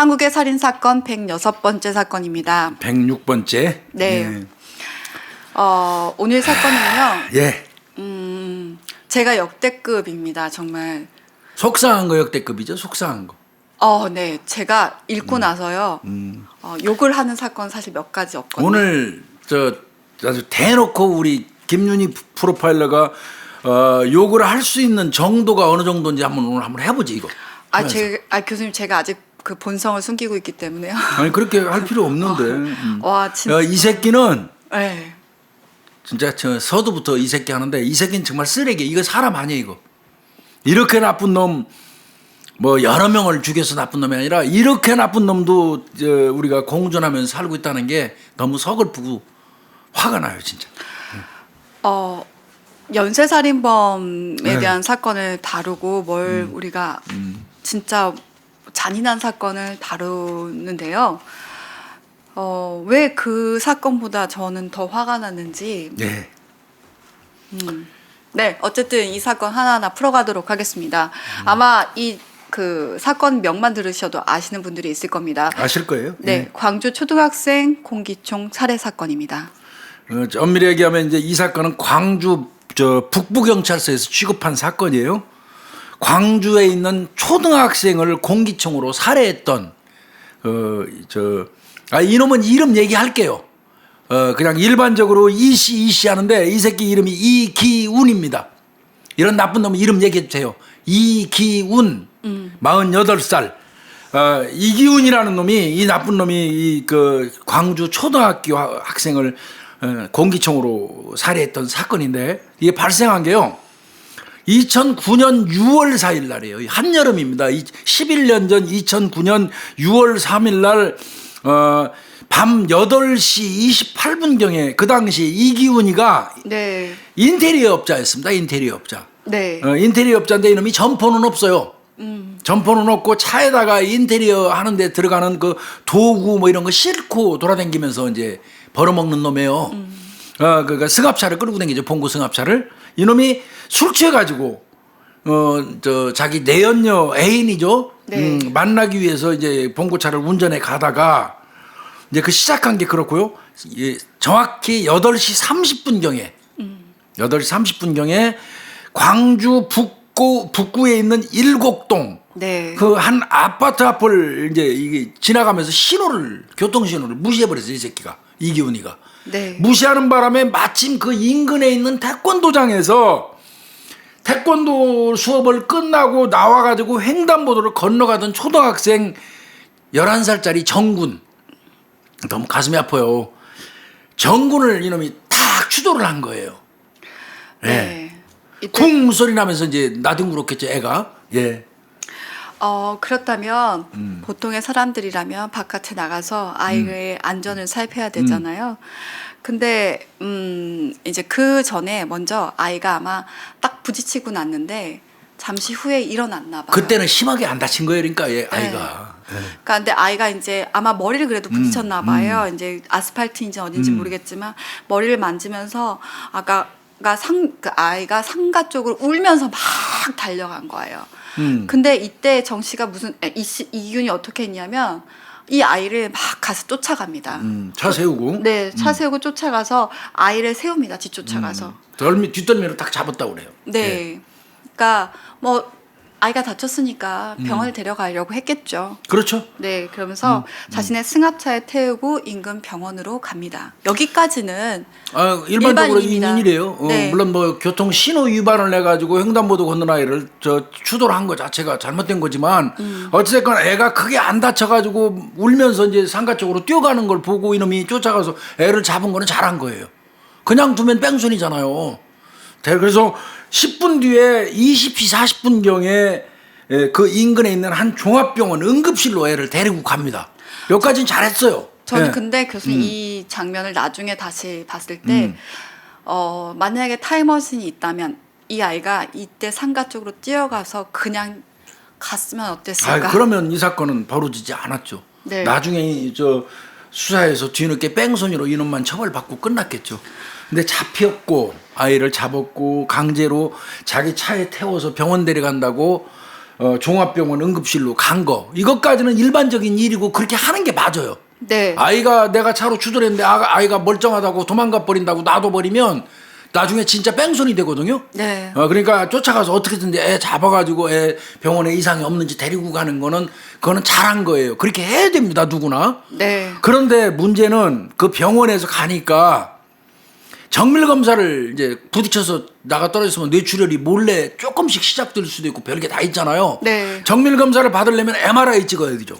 한국의 살인사건 106번째 사건입니다. 106번째. 네. 예. 오늘 사건은요. 예. 제가 역대급입니다. 정말. 속상한 거 역대급이죠. 속상한 거. 네. 제가 읽고 나서요. 욕을 하는 사건 사실 몇 가지 없거든요. 오늘 아주 대놓고 우리 김윤희 프로파일러가 욕을 할 수 있는 정도가 어느 정도인지 오늘 한번 해보지 이거. 교수님 제가 아직 그 본성을 숨기고 있기 때문에요. 아니 그렇게 할 필요 없는데. 와 진짜. 이 새끼는 네. 진짜 서두부터 이 새끼 하는데 이 새끼는 정말 쓰레기. 이거 사람 아니야 이거. 이렇게 나쁜 놈. 뭐 여러 명을 죽여서 나쁜 놈이 아니라 이렇게 나쁜 놈도 우리가 공존하면서 살고 있다는 게 너무 서글프고 화가 나요 진짜. 연쇄살인범에 네. 대한 사건을 다루고 우리가 진짜 잔인한 사건을 다루는데요. 왜 그 사건보다 저는 더 화가 났는지. 네. 네, 어쨌든 이 사건 하나하나 풀어가도록 하겠습니다. 아마 그 사건 명만 들으셔도 아시는 분들이 있을 겁니다. 아실 거예요. 네, 광주 초등학생 공기총 살해 사건입니다. 엄밀히 얘기하면 이제 이 사건은 광주 북부경찰서에서 취급한 사건이에요. 광주에 있는 초등학생을 공기총으로 살해했던 이놈은 이름 얘기할게요. 그냥 일반적으로 이씨 하는데 이 새끼 이름이 이기운입니다. 이런 나쁜 놈 이름 얘기해 주세요. 이기운 48살. 이기운이라는 놈이 이 나쁜 놈이 그 광주 초등학교 학생을 공기총으로 살해했던 사건인데 이게 발생한 게요. 2009년 6월 4일 날이에요. 한여름입니다. 11년 전 2009년 6월 3일 날 밤 8시 28분경에 그 당시 이기훈이가 네. 인테리어 업자였습니다. 인테리어 업자. 네. 인테리어 업자인데 이놈이 점포는 없어요. 점포는 없고 차에다가 인테리어 하는데 들어가는 그 도구 뭐 이런 거 싣고 돌아다니면서 이제 벌어먹는 놈이에요. 그러니까 승합차를 끌고 다니죠. 봉고 승합차를. 이놈이 술 취해가지고 자기 내연녀 애인이죠. 네. 만나기 위해서 이제 봉고차를 운전해 가다가 이제 그 시작한 게 그렇고요. 정확히 8시 30분경에 8시 30분경에 광주 북구에 있는 일곡동 네. 그 한 아파트 앞을 이제 이게 지나가면서 교통 신호를 무시해 버렸어요. 이 새끼가 이기훈이가. 네. 무시하는 바람에 마침 그 인근에 있는 태권도장에서 태권도 수업을 끝나고 나와가지고 횡단보도를 건너가던 초등학생 11살짜리 정군. 너무 가슴이 아파요. 정군을 이놈이 탁 추돌을 한 거예요. 네. 예. 쿵 소리 나면서 이제 나뒹굴었겠죠, 애가. 예. 그렇다면 보통의 사람들이라면 바깥에 나가서 아이의 안전을 살펴야 되잖아요. 근데 이제 그 전에 먼저 아이가 아마 딱 부딪히고 났는데 잠시 후에 일어났나 봐요. 그때는 심하게 안 다친 거예요, 그러니까 아이가. 예. 그러니까 근데 아이가 이제 아마 머리를 그래도 부딪혔나 봐요. 이제 아스팔트인지 어딘지 모르겠지만 머리를 만지면서 그 아이가 상가 쪽으로 울면서 막 달려간 거예요. 근데 이때 정 씨가 이기훈이 어떻게 했냐면 이 아이를 막 가서 쫓아갑니다. 차 세우고. 네, 차 세우고 쫓아가서 아이를 세웁니다. 뒤쫓아가서. 뒷덜미로 딱 잡았다고 그래요. 네. 예. 그러니까 뭐 아이가 다쳤으니까 병원을 데려가려고 했겠죠. 그렇죠. 네, 그러면서 자신의 승합차에 태우고 인근 병원으로 갑니다. 여기까지는 일반적으로 일반인입니다. 일이에요. 네. 물론 뭐 교통 신호 위반을 해가지고 횡단보도 건넌 아이를 추돌을 한 거 자체가 잘못된 거지만 어찌됐건 애가 크게 안 다쳐가지고 울면서 이제 상가 쪽으로 뛰어가는 걸 보고 이놈이 쫓아가서 애를 잡은 거는 잘한 거예요. 그냥 두면 뺑소니잖아요. 그래서 10분 뒤에 20시 40분경에 그 인근에 있는 한 종합병원 응급실로 애를 데리고 갑니다. 여기까지는 잘했어요. 저는 예. 근데 교수님 이 장면을 나중에 다시 봤을 때 만약에 타임머신이 있다면 이 아이가 이때 상가 쪽으로 뛰어가서 그냥 갔으면 어땠을까? 그러면 이 사건은 벌어지지 않았죠. 네. 나중에 수사에서 뒤늦게 뺑소니로 이놈만 처벌받고 끝났겠죠. 근데 잡혔고 아이를 잡았고 강제로 자기 차에 태워서 병원 데려간다고 종합병원 응급실로 간 거 이것까지는 일반적인 일이고 그렇게 하는 게 맞아요. 네. 아이가 내가 차로 추돌했는데 아이가 멀쩡하다고 도망가 버린다고 놔둬버리면 나중에 진짜 뺑소니 되거든요. 네. 그러니까 쫓아가서 어떻게든지 애 잡아가지고 애 병원에 이상이 없는지 데리고 가는 거는 그거는 잘한 거예요. 그렇게 해야 됩니다, 누구나. 네. 그런데 문제는 그 병원에서 가니까 정밀 검사를 이제 부딪혀서 나가 떨어졌으면 뇌출혈이 몰래 조금씩 시작될 수도 있고 별게 다 있잖아요. 네. 정밀 검사를 받으려면 MRI 찍어야 되죠.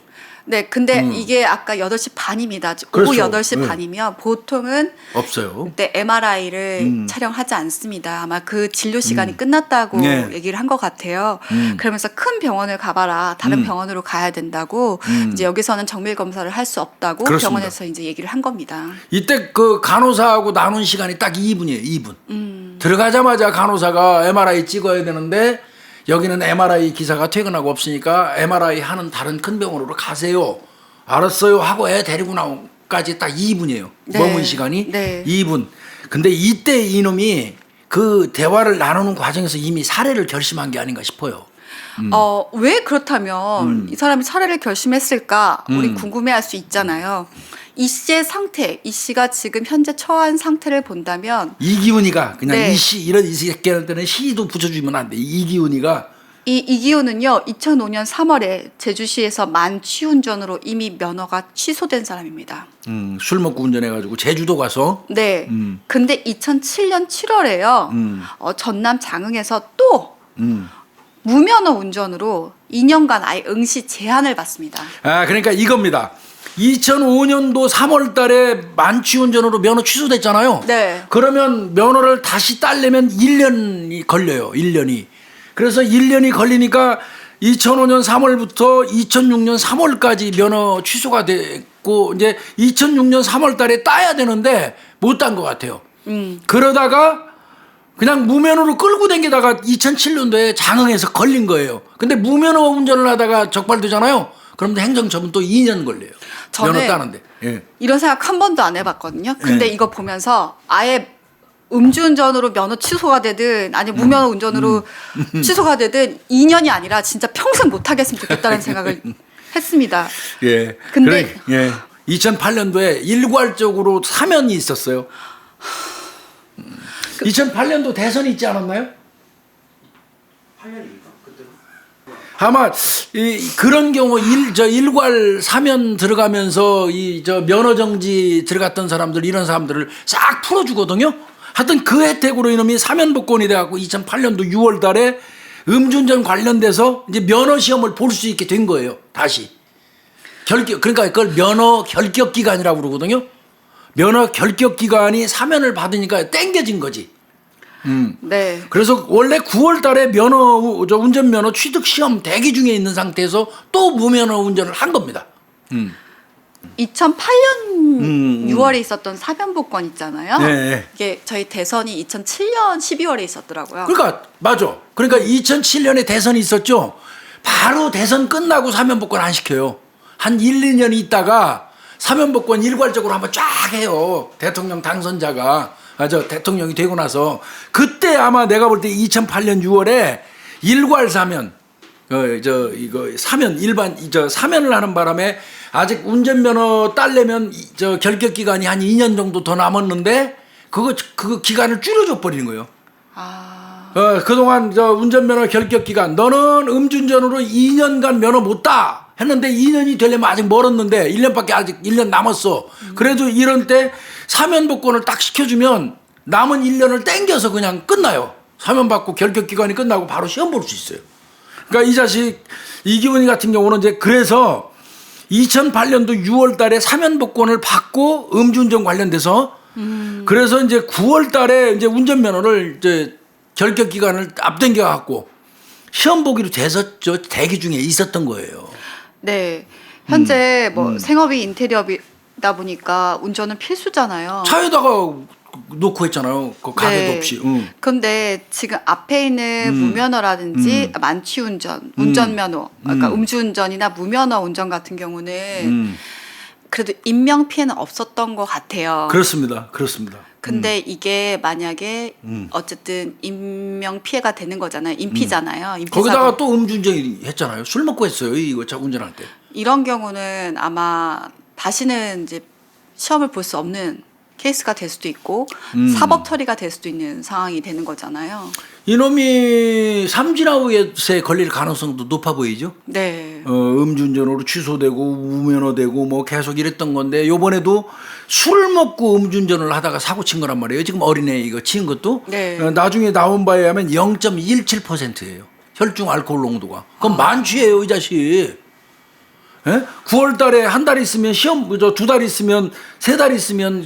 네, 근데 이게 아까 8시 반입니다. 그렇죠. 오후 8시 네. 반이면 보통은 없어요. 그때 MRI를 촬영하지 않습니다. 아마 그 진료 시간이 끝났다고 네. 얘기를 한 것 같아요. 그러면서 큰 병원을 가봐라. 다른 병원으로 가야 된다고 이제 여기서는 정밀 검사를 할 수 없다고 그렇습니다. 병원에서 이제 얘기를 한 겁니다. 이때 그 간호사하고 나눈 시간이 딱 2분이에요. 2분. 들어가자마자 간호사가 MRI 찍어야 되는데 여기는 MRI 기사가 퇴근하고 없으니까 MRI 하는 다른 큰 병원으로 가세요. 알았어요 하고 애 데리고 나온까지 딱 2분이에요. 네. 머문 시간이 네. 2분. 근데 이때 이놈이 그 대화를 나누는 과정에서 이미 살해를 결심한 게 아닌가 싶어요. 왜 그렇다면 이 사람이 살해를 결심했을까? 우리 궁금해할 수 있잖아요. 이 씨의 상태, 이 씨가 지금 현재 처한 상태를 본다면 이기훈이가 그냥 네. 이씨 이런 이 새끼한테는 시도 붙여주면 안 돼. 이기훈이가 이기호는요 2005년 3월에 제주시에서 만취운전으로 이미 면허가 취소된 사람입니다. 술 먹고 운전해가지고 제주도 가서 네. 근데 2007년 7월에요. 전남 장흥에서 또 무면허 운전으로 2년간 아예 응시 제한을 받습니다. 그러니까 이겁니다. 2005년도 3월 달에 만취운전으로 면허 취소됐잖아요. 네. 그러면 면허를 다시 따려면 1년이 걸려요. 1년이. 그래서 1년이 걸리니까 2005년 3월부터 2006년 3월까지 면허 취소가 됐고 이제 2006년 3월 달에 따야 되는데 못 딴 것 같아요. 그러다가 그냥 무면허로 끌고 다니다가 2007년도에 장흥에서 걸린 거예요. 근데 무면허 운전을 하다가 적발되잖아요. 그럼 행정처분 또 2년 걸려요. 면허 저는 따는데. 예. 이런 생각 한 번도 안 해봤거든요. 근데 네. 이거 보면서 아예 음주운전으로 면허 취소가 되든 아니 무면허 운전으로 취소가 되든 2년이 아니라 진짜 평생 못 하겠으면 좋겠다는 생각을 했습니다. 예. 근데 2008년도에 일괄적으로 사면이 있었어요. 2008년도 대선이 있지 않았나요? 8년입니까? 아마 그런 경우 일괄 사면 들어가면서 면허 정지 들어갔던 사람들 이런 사람들을 싹 풀어주거든요. 하여튼 그 혜택으로 이놈이 사면 복권이 돼갖고 2008년도 6월달에 음주운전 관련돼서 이제 면허 시험을 볼 수 있게 된 거예요. 다시 그러니까 그걸 면허 결격 기간이라고 그러거든요. 면허 결격 기간이 사면을 받으니까 땡겨진 거지. 네. 그래서 원래 9월 달에 운전면허 취득 시험 대기 중에 있는 상태에서 또 무면허 운전을 한 겁니다. 2008년 6월에 있었던 사면복권 있잖아요. 네. 이게 저희 대선이 2007년 12월에 있었더라고요. 그러니까 맞아. 그러니까 2007년에 대선이 있었죠. 바로 대선 끝나고 사면복권 안 시켜요. 한 1, 2년 있다가 사면복권 일괄적으로 한번 쫙 해요. 대통령 당선자가. 대통령이 되고 나서 그때 아마 내가 볼 때 2008년 6월에 일괄 사면 사면을 하는 바람에 아직 운전면허 따려면 결격 기간이 한 2년 정도 더 남았는데 그거 기간을 줄여줘 버리는 거예요. 그동안 운전면허 결격 기간 너는 음주운전으로 2년간 면허 못 따 했는데 2년이 되려면 아직 멀었는데 1년밖에 아직 1년 남았어. 그래도 이런 때 사면 복권을 딱 시켜주면 남은 1년을 땡겨서 그냥 끝나요. 사면 받고 결격 기간이 끝나고 바로 시험 볼 수 있어요. 그러니까 이 자식 이기훈이 같은 경우는 이제 그래서 2008년도 6월 달에 사면 복권을 받고 음주운전 관련돼서 그래서 이제 9월 달에 이제 운전면허를 이제 결격 기간을 앞당겨 갖고 시험 보기로 돼서 대기 중에 있었던 거예요. 네. 현재 생업이 인테리어다 보니까 운전은 필수잖아요. 차에다가 놓고 했잖아요. 그 가게도 없이. 그런데 지금 앞에 있는 무면허라든지 만취운전, 운전면허, 그러니까 음주운전이나 무면허 운전 같은 경우는 그래도 인명 피해는 없었던 것 같아요. 그렇습니다. 그렇습니다. 근데 이게 만약에 어쨌든 인명 피해가 되는 거잖아요. 인피잖아요. 인피 거기다가 사고. 또 음주운전 했잖아요. 술 먹고 했어요. 이거 차 운전할 때. 이런 경우는 아마 다시는 이제 시험을 볼 수 없는 케이스가 될 수도 있고 사법 처리가 될 수도 있는 상황이 되는 거잖아요. 이놈이 삼진아웃에 걸릴 가능성도 높아 보이죠. 네. 음주운전으로 취소되고 무면허되고 뭐 계속 이랬던 건데 요번에도 술을 먹고 음주운전을 하다가 사고 친 거란 말이에요. 지금 어린애 이거 친 것도 네. 나중에 나온 바에 하면 0.17%예요. 혈중 알코올 농도가. 그건 만취예요, 이 자식. 예? 9월 달에 한 달 있으면 시험, 두 달 있으면 세 달 있으면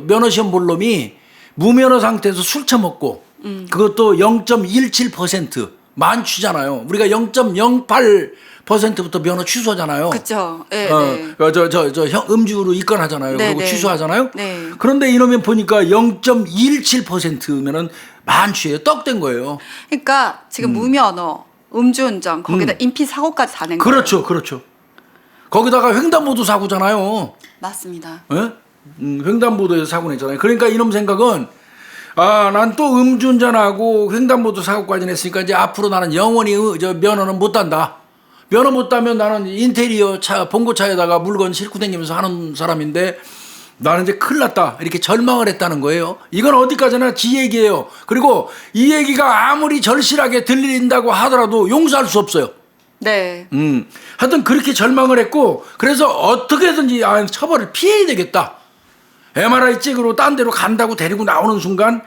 면허 시험 볼 놈이 무면허 상태에서 술 처먹고 그것도 0.17% 만취잖아요. 우리가 0.08%부터 면허 취소잖아요. 그렇죠. 네, 네. 음주로 입건하잖아요. 네, 그리고 네. 취소하잖아요. 네. 그런데 이놈이 보니까 0.17%면은 만취예요. 떡된 거예요. 그러니까 지금 무면허, 음주운전 거기다 인피 사고까지 다 낸 거예요. 그렇죠, 그렇죠. 거기다가 횡단보도 사고잖아요. 맞습니다. 예? 횡단보도에서 사고 냈잖아요. 그러니까 이놈 생각은 난 또 음주운전하고 횡단보도 사고까지 냈으니까 이제 앞으로 나는 영원히 면허는 못 딴다. 면허 못 따면 나는 인테리어 차, 봉고차에다가 물건 싣고 다니면서 하는 사람인데 나는 이제 큰일 났다. 이렇게 절망을 했다는 거예요. 이건 어디까지나 지 얘기예요. 그리고 이 얘기가 아무리 절실하게 들린다고 하더라도 용서할 수 없어요. 네. 하여튼 그렇게 절망을 했고 그래서 어떻게든지 처벌을 피해야 되겠다. MRI 찍으러 딴 데로 간다고 데리고 나오는 순간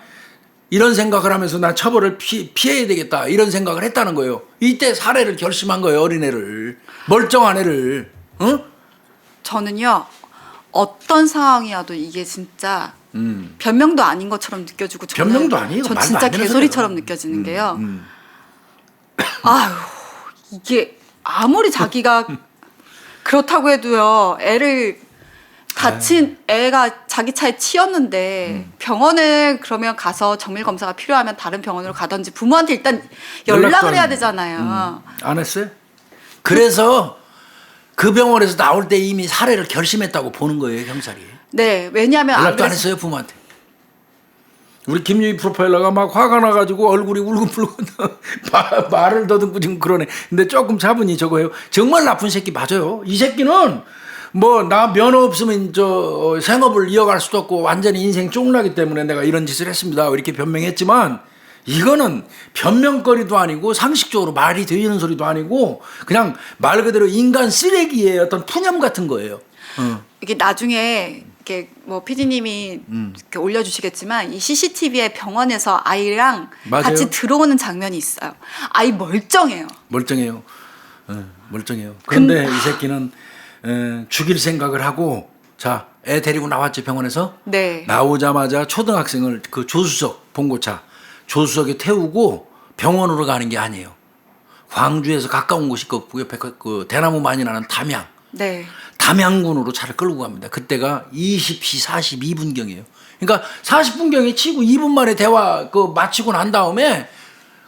이런 생각을 하면서 난 처벌을 피해야 되겠다. 이런 생각을 했다는 거예요. 이때 살해를 결심한 거예요. 어린애를. 멀쩡한 애를. 응? 저는요. 어떤 상황이어도 이게 진짜 변명도 아닌 것처럼 느껴지고 저는 변명도 아니에요. 전 말도 진짜 안 되는 개소리처럼 소리예요. 느껴지는 게요. 아유 이게 아무리 자기가 그렇다고 해도요. 애를 다친 애가 자기 차에 치였는데 병원을 그러면 가서 정밀 검사가 필요하면 다른 병원으로 가든지 부모한테 일단 연락을 해야 되잖아요. 안 했어요? 그래서 그 병원에서 나올 때 이미 살해를 결심했다고 보는 거예요. 경찰이. 네, 왜냐하면 연락도 안 했어요. 부모한테. 우리 김유희 프로파일러가 막 화가 나가지고 얼굴이 울긋불긋 말을 더듬고 지금 그러네. 근데 조금 차분히 저거예요. 정말 나쁜 새끼 맞아요. 이 새끼는 뭐 나 면허 없으면 생업을 이어갈 수도 없고 완전히 인생 쫑나기 때문에 내가 이런 짓을 했습니다. 이렇게 변명했지만 이거는 변명거리도 아니고 상식적으로 말이 되는 소리도 아니고 그냥 말 그대로 인간 쓰레기의 어떤 푸념 같은 거예요. 이게 나중에 이렇게 뭐 PD님이 이렇게 올려주시겠지만 이 CCTV에 병원에서 아이랑 맞아요. 같이 들어오는 장면이 있어요. 아이 멀쩡해요. 멀쩡해요. 멀쩡해요. 그런데 이 새끼는 죽일 생각을 하고 자, 애 데리고 나왔죠 병원에서. 네. 나오자마자 초등학생을 그 조수석 봉고차 조수석에 태우고 병원으로 가는 게 아니에요. 광주에서 가까운 곳이 그 옆에 그 대나무 많이 나는 담양. 네. 담양군으로 차를 끌고 갑니다. 그때가 20시 42분경이에요. 그러니까 40분경에 치고 2분 만에 대화 마치고 난 다음에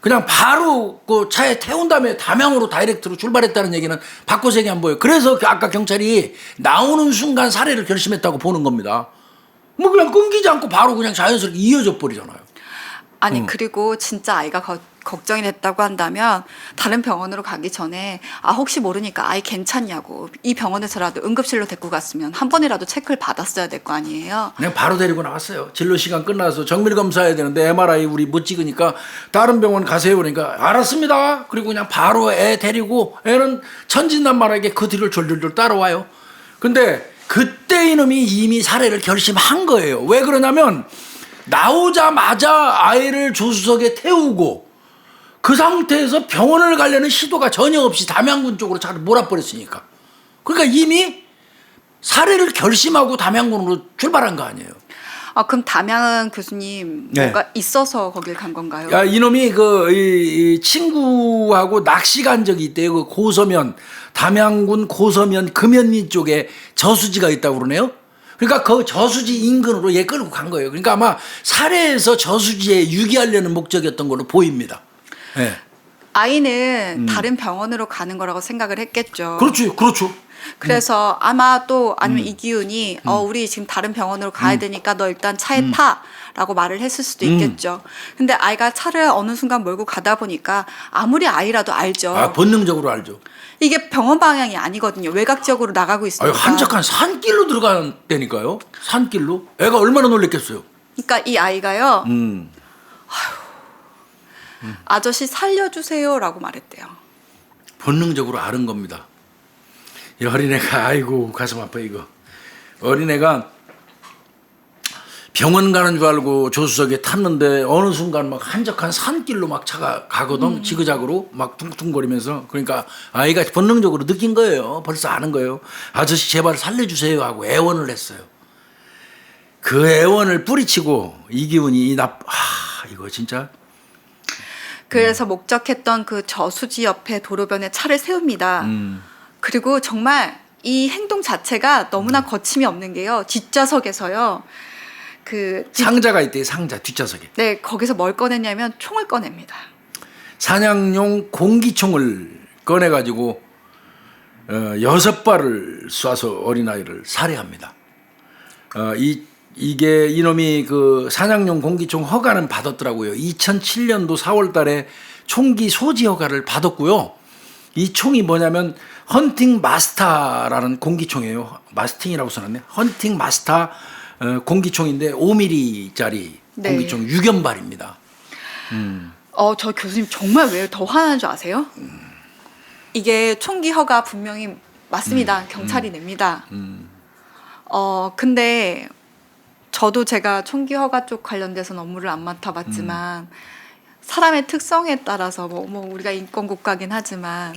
그냥 바로 그 차에 태운 다음에 담양으로 다이렉트로 출발했다는 얘기는 바꿔서 안 보여요. 그래서 아까 경찰이 나오는 순간 살해를 결심했다고 보는 겁니다. 뭐 그냥 끊기지 않고 바로 그냥 자연스럽게 이어져 버리잖아요. 아니 그리고 진짜 아이가 걱정이 됐다고 한다면 다른 병원으로 가기 전에 혹시 모르니까 아이 괜찮냐고 이 병원에서라도 응급실로 데리고 갔으면 한 번이라도 체크를 받았어야 될 거 아니에요. 그냥 바로 데리고 나왔어요. 진료 시간 끝나서 정밀 검사해야 되는데 MRI 우리 못 찍으니까 다른 병원 가세요 그러니까 알았습니다. 그리고 그냥 바로 애 데리고 애는 천진난만하게 그 뒤를 졸졸졸 따라와요. 근데 그때 이놈이 이미 살해를 결심한 거예요. 왜 그러냐면 나오자마자 아이를 조수석에 태우고 그 상태에서 병원을 가려는 시도가 전혀 없이 담양군 쪽으로 차를 몰아버렸으니까. 그러니까 이미 살해를 결심하고 담양군으로 출발한 거 아니에요. 그럼 담양 교수님 네. 뭔가 있어서 거길 간 건가요? 야, 이놈이 이 친구하고 낚시 간 적이 있대요. 그 고서면, 담양군 고서면 금연리 쪽에 저수지가 있다고 그러네요. 그러니까 그 저수지 인근으로 얘 끌고 간 거예요. 그러니까 아마 살해해서 저수지에 유기하려는 목적이었던 걸로 보입니다. 네. 아이는 다른 병원으로 가는 거라고 생각을 했겠죠. 그렇죠, 그렇죠. 그래서 아마 또 아니면 이기훈이 우리 지금 다른 병원으로 가야 되니까 너 일단 차에 타라고 말을 했을 수도 있겠죠. 근데 아이가 차를 어느 순간 몰고 가다 보니까 아무리 아이라도 알죠. 아, 본능적으로 알죠. 이게 병원 방향이 아니거든요. 외곽 지역으로 나가고 아유, 있으니까. 한적한 산길로 들어간다니까요. 산길로. 애가 얼마나 놀랬겠어요. 그러니까 이 아이가요. 아저씨 살려주세요라고 말했대요. 본능적으로 아는 겁니다. 이 어린애가 아이고 가슴 아파 이거. 어린애가 병원 가는 줄 알고 조수석에 탔는데 어느 순간 막 한적한 산길로 막 차가 가거든. 지그작으로 막 퉁퉁거리면서. 그러니까 아이가 본능적으로 느낀 거예요. 벌써 아는 거예요. 아저씨 제발 살려주세요 하고 애원을 했어요. 그 애원을 뿌리치고 이기훈이 이거 진짜. 그래서 목적했던 그 저수지 옆에 도로변에 차를 세웁니다. 그리고 정말 이 행동 자체가 너무나 거침이 없는 게요. 뒷좌석에서요. 상자가 있대요. 상자 뒷좌석에. 네, 거기서 뭘 꺼냈냐면 총을 꺼냅니다. 사냥용 공기총을 꺼내가지고 6발을 쏴서 어린아이를 살해합니다. 이게 이놈이 그 사냥용 공기총 허가는 받았더라고요. 2007년도 4월달에 총기 소지 허가를 받았고요. 이 총이 뭐냐면 헌팅 마스터라는 공기총이에요. 마스팅이라고 써놨네. 헌팅 마스터 공기총인데 5mm짜리 네. 공기총 6연발입니다. 저 교수님 정말 왜 더 화나는 줄 아세요? 이게 총기 허가 분명히 맞습니다. 경찰이 냅니다. 근데 저도 제가 총기 허가 쪽 관련돼서는 업무를 안 맡아봤지만 사람의 특성에 따라서 뭐 우리가 인권 국가긴 하지만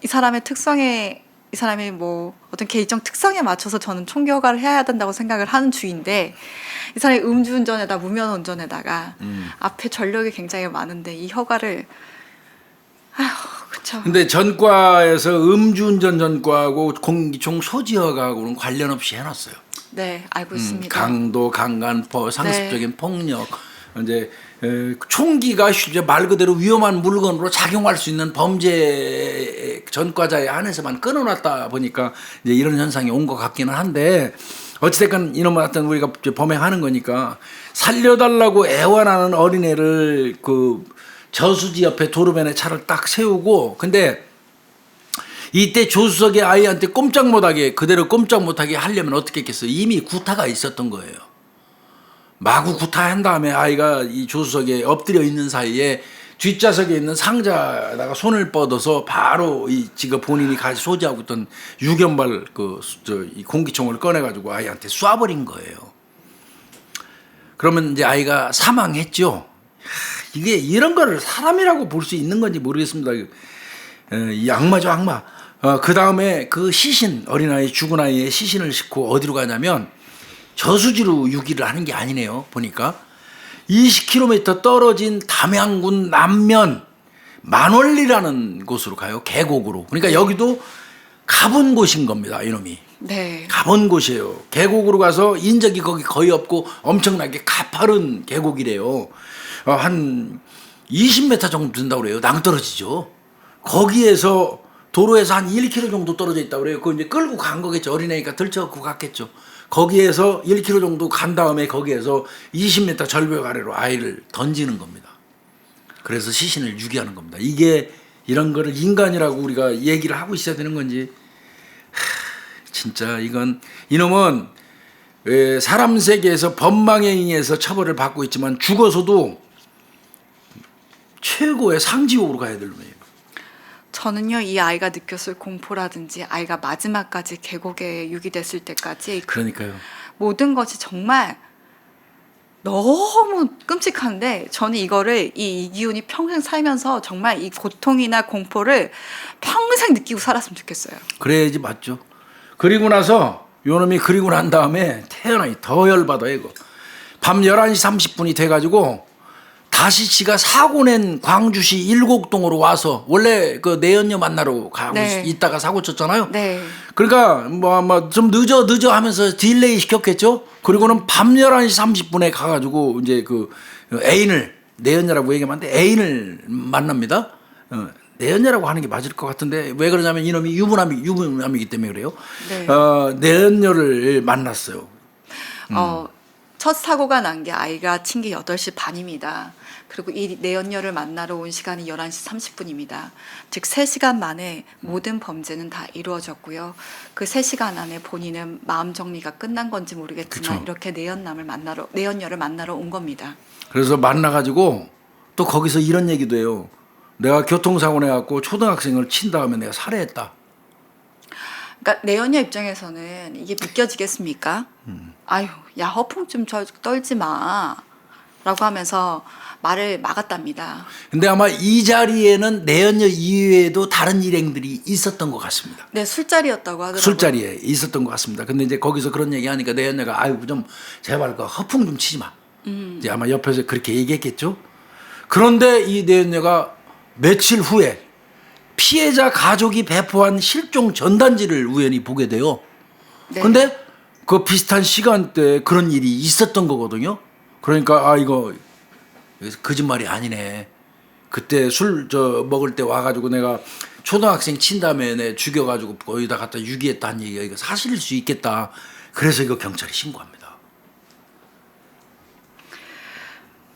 이 사람의 특성에 이 사람이 뭐 어떤 개인적 특성에 맞춰서 저는 총기 허가를 해야 된다고 생각을 하는 주인데 이 사람이 음주운전에다 무면 운전에다가 앞에 전력이 굉장히 많은데 이 허가를 그렇죠. 근데 전과에서 음주운전 전과하고 공기총 소지 허가하고는 관련 없이 해놨어요. 네, 알고 있습니다. 강도, 강간포, 상습적인 폭력, 이제 총기가 이제 말 그대로 위험한 물건으로 작용할 수 있는 범죄 전과자에 한해서만 끊어놨다 보니까 이제 이런 현상이 온 것 같기는 한데 어찌됐건 이놈의 어떤 우리가 범행하는 거니까 살려달라고 애원하는 어린애를 그 저수지 옆에 도로변에 차를 딱 세우고 근데 이때 조수석에 아이한테 꼼짝 못하게 그대로 꼼짝 못하게 하려면 어떻게 했겠어요? 이미 구타가 있었던 거예요. 마구 구타한 다음에 아이가 이 조수석에 엎드려 있는 사이에 뒷좌석에 있는 상자에다가 손을 뻗어서 바로 지금 본인이 같이 소지하고 있던 6연발 이 공기총을 꺼내가지고 아이한테 쏴버린 거예요. 그러면 이제 아이가 사망했죠. 이게 이런 거를 사람이라고 볼 수 있는 건지 모르겠습니다. 이 악마죠, 악마. 그 다음에 그 시신, 어린아이, 죽은 아이의 시신을 싣고 어디로 가냐면 저수지로 유기를 하는 게 아니네요. 보니까 20km 떨어진 담양군 남면 만월리라는 곳으로 가요. 계곡으로. 그러니까 여기도 가본 곳인 겁니다. 이놈이. 네. 가본 곳이에요. 계곡으로 가서 인적이 거기 거의 없고 엄청나게 가파른 계곡이래요. 한 20m 정도 된다고 그래요. 낭떠러지죠. 거기에서 도로에서 한 1km 정도 떨어져 있다고 그래요. 그거 이제 끌고 간 거겠죠. 어린애니까 들쳐갖고 갔겠죠. 거기에서 1km 정도 간 다음에 거기에서 20m 절벽 아래로 아이를 던지는 겁니다. 그래서 시신을 유기하는 겁니다. 이게 이런 거를 인간이라고 우리가 얘기를 하고 있어야 되는 건지 진짜 이놈은 사람 세계에서 법망에 의해서 처벌을 받고 있지만 죽어서도 최고의 상지옥으로 가야 될 놈이에요. 저는요 이 아이가 느꼈을 공포라든지 아이가 마지막까지 계곡에 유기됐을 때까지 그러니까요. 모든 것이 정말 너무 끔찍한데 저는 이거를 이 이기훈이 평생 살면서 정말 이 고통이나 공포를 평생 느끼고 살았으면 좋겠어요. 그래야지 맞죠. 그리고 나서 요놈이 그리고 난 다음에 태어나기 더 열받아 이거. 밤 11시 30분이 돼가지고 다시 지가 사고 낸 광주시 일곡동으로 와서 원래 그 내연녀 만나러 가고 네. 있다가 사고 쳤잖아요. 네. 그러니까 뭐 좀 늦어 하면서 딜레이 시켰겠죠. 그리고는 밤 11시 30분에 가가지고 이제 그 애인을 내연녀라고 얘기하면 안 돼. 애인을 만납니다. 내연녀라고 하는 게 맞을 것 같은데 왜 그러냐면 이놈이 유부남이기 때문에 그래요. 네. 내연녀를 만났어요. 첫 사고가 난 게 아이가 친 게 8시 반입니다. 그리고 이 내연녀를 만나러 온 시간이 11시 30분입니다. 즉 3시간 만에 모든 범죄는 다 이루어졌고요. 그 3시간 안에 본인은 마음 정리가 끝난 건지 모르겠지만 그쵸. 이렇게 내연녀를 만나러 온 겁니다. 그래서 만나가지고 또 거기서 이런 얘기도 해요. 내가 교통사고 내갖고 초등학생을 친 다음에 내가 살해했다. 그러니까 내연녀 입장에서는 이게 믿겨지겠습니까? 아유, 야 허풍 좀 떨지 마. 라고 하면서 말을 막았답니다. 근데 아마 이 자리에는 내연녀 이외에도 다른 일행들이 있었던 것 같습니다. 네, 술자리였다고 하더라고요. 술자리에 있었던 것 같습니다. 근데 이제 거기서 그런 얘기 하니까 내연녀가 아유 좀 제발 그 허풍 좀 치지 마. 이제 아마 옆에서 그렇게 얘기했겠죠. 그런데 이 내연녀가 며칠 후에 피해자 가족이 배포한 실종 전단지를 우연히 보게 돼요. 네. 근데 그 비슷한 시간대에 그런 일이 있었던 거거든요. 그러니까 이거 거짓말이 아니네. 그때 술 먹을 때 와가지고 내가 초등학생 친 다음에 내 죽여가지고 거기다 갖다 유기했다는 얘기가 이거 사실일 수 있겠다. 그래서 이거 경찰에 신고합니다.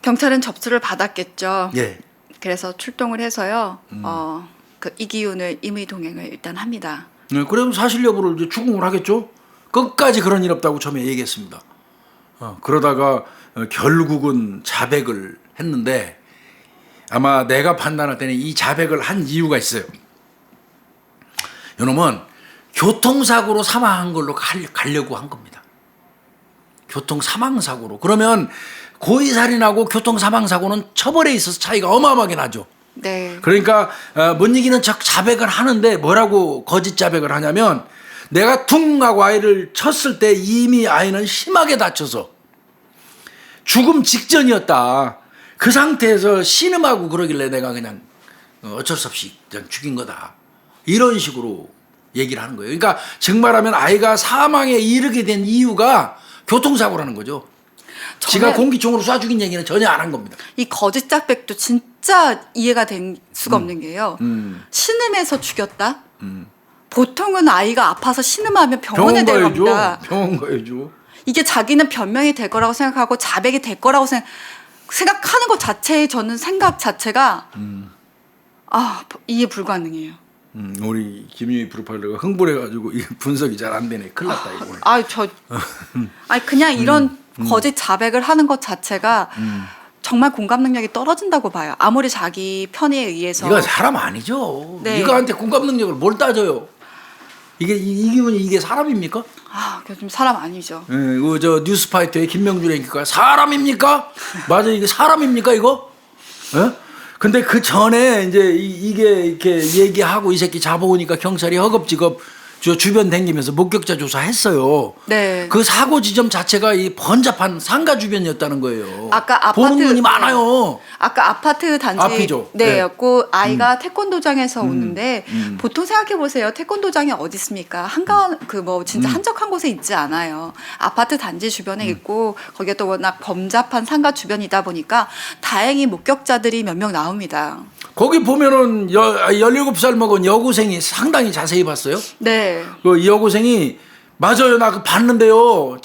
경찰은 접수를 받았겠죠. 예. 그래서 출동을 해서요. 그 이기훈을 임의 동행을 일단 합니다. 네, 그럼 사실 여부를 이제 추궁을 하겠죠. 끝까지 그런 일 없다고 처음에 얘기했습니다. 그러다가 결국은 자백을 했는데 아마 내가 판단할 때는 이 자백을 한 이유가 있어요. 이놈은 교통사고로 사망한 걸로 가려고 한 겁니다. 교통사망사고로. 그러면 고의살인하고 교통사망사고는 처벌에 있어서 차이가 어마어마하게 나죠. 네. 그러니까 못 이기는 척 자백을 하는데 뭐라고 거짓 자백을 하냐면 내가 퉁 하고 아이를 쳤을 때 이미 아이는 심하게 다쳐서 죽음 직전이었다. 그 상태에서 신음하고 그러길래 내가 그냥 어쩔 수 없이 그냥 죽인 거다. 이런 식으로 얘기를 하는 거예요. 그러니까 정말하면 아이가 사망에 이르게 된 이유가 교통사고라는 거죠. 지가 공기총으로 쏴 죽인 얘기는 전혀 안 한 겁니다. 이 거짓 자백도 진짜 이해가 될 수가 없는 게요. 신음해서 죽였다? 보통은 아이가 아파서 신음하면 병원에 데려갑니다. 병원 가야죠. 이게 자기는 변명이 될 거라고 생각하고 자백이 될 거라고 생각하는 것 자체에 저는 생각 자체가 이해 불가능해요. 우리 김유희 프로파일러가 흥분해가지고 이 분석이 잘 안 되네. 큰일 났다 이거. 그냥 이런 거짓 자백을 하는 것 자체가 정말 공감 능력이 떨어진다고 봐요. 아무리 자기 편에 의해서. 이거 사람 아니죠. 네. 이거한테 공감 능력을 뭘 따져요? 이 기분이 이게 사람입니까? 좀 사람 아니죠. 예, 저 뉴스파이터의 김명준 앵커가 사람입니까? 맞아, 이게 사람입니까 이거? 예? 근데 그 전에 이제 이게 이렇게 얘기하고 이 새끼 잡아오니까 경찰이 허겁지겁 저 주변 댕기면서 목격자 조사했어요. 네. 그 사고 지점 자체가 이 번잡한 상가 주변이었다는 거예요. 아까 보는 눈이 많아요. 아까 아파트 단지 앞이죠. 네였고 아이가 태권도장에서 오는데 보통 생각해 보세요. 태권도장이 어디 있습니까? 한가운 진짜 한적한 곳에 있지 않아요. 아파트 단지 주변에 있고 거기가 또 워낙 범잡한 상가 주변이다 보니까 다행히 목격자들이 몇 명 나옵니다. 거기 보면은 17살 먹은 여고생이 상당히 자세히 봤어요. 네. 그 여고생이 맞아요. 나 그 봤는데요.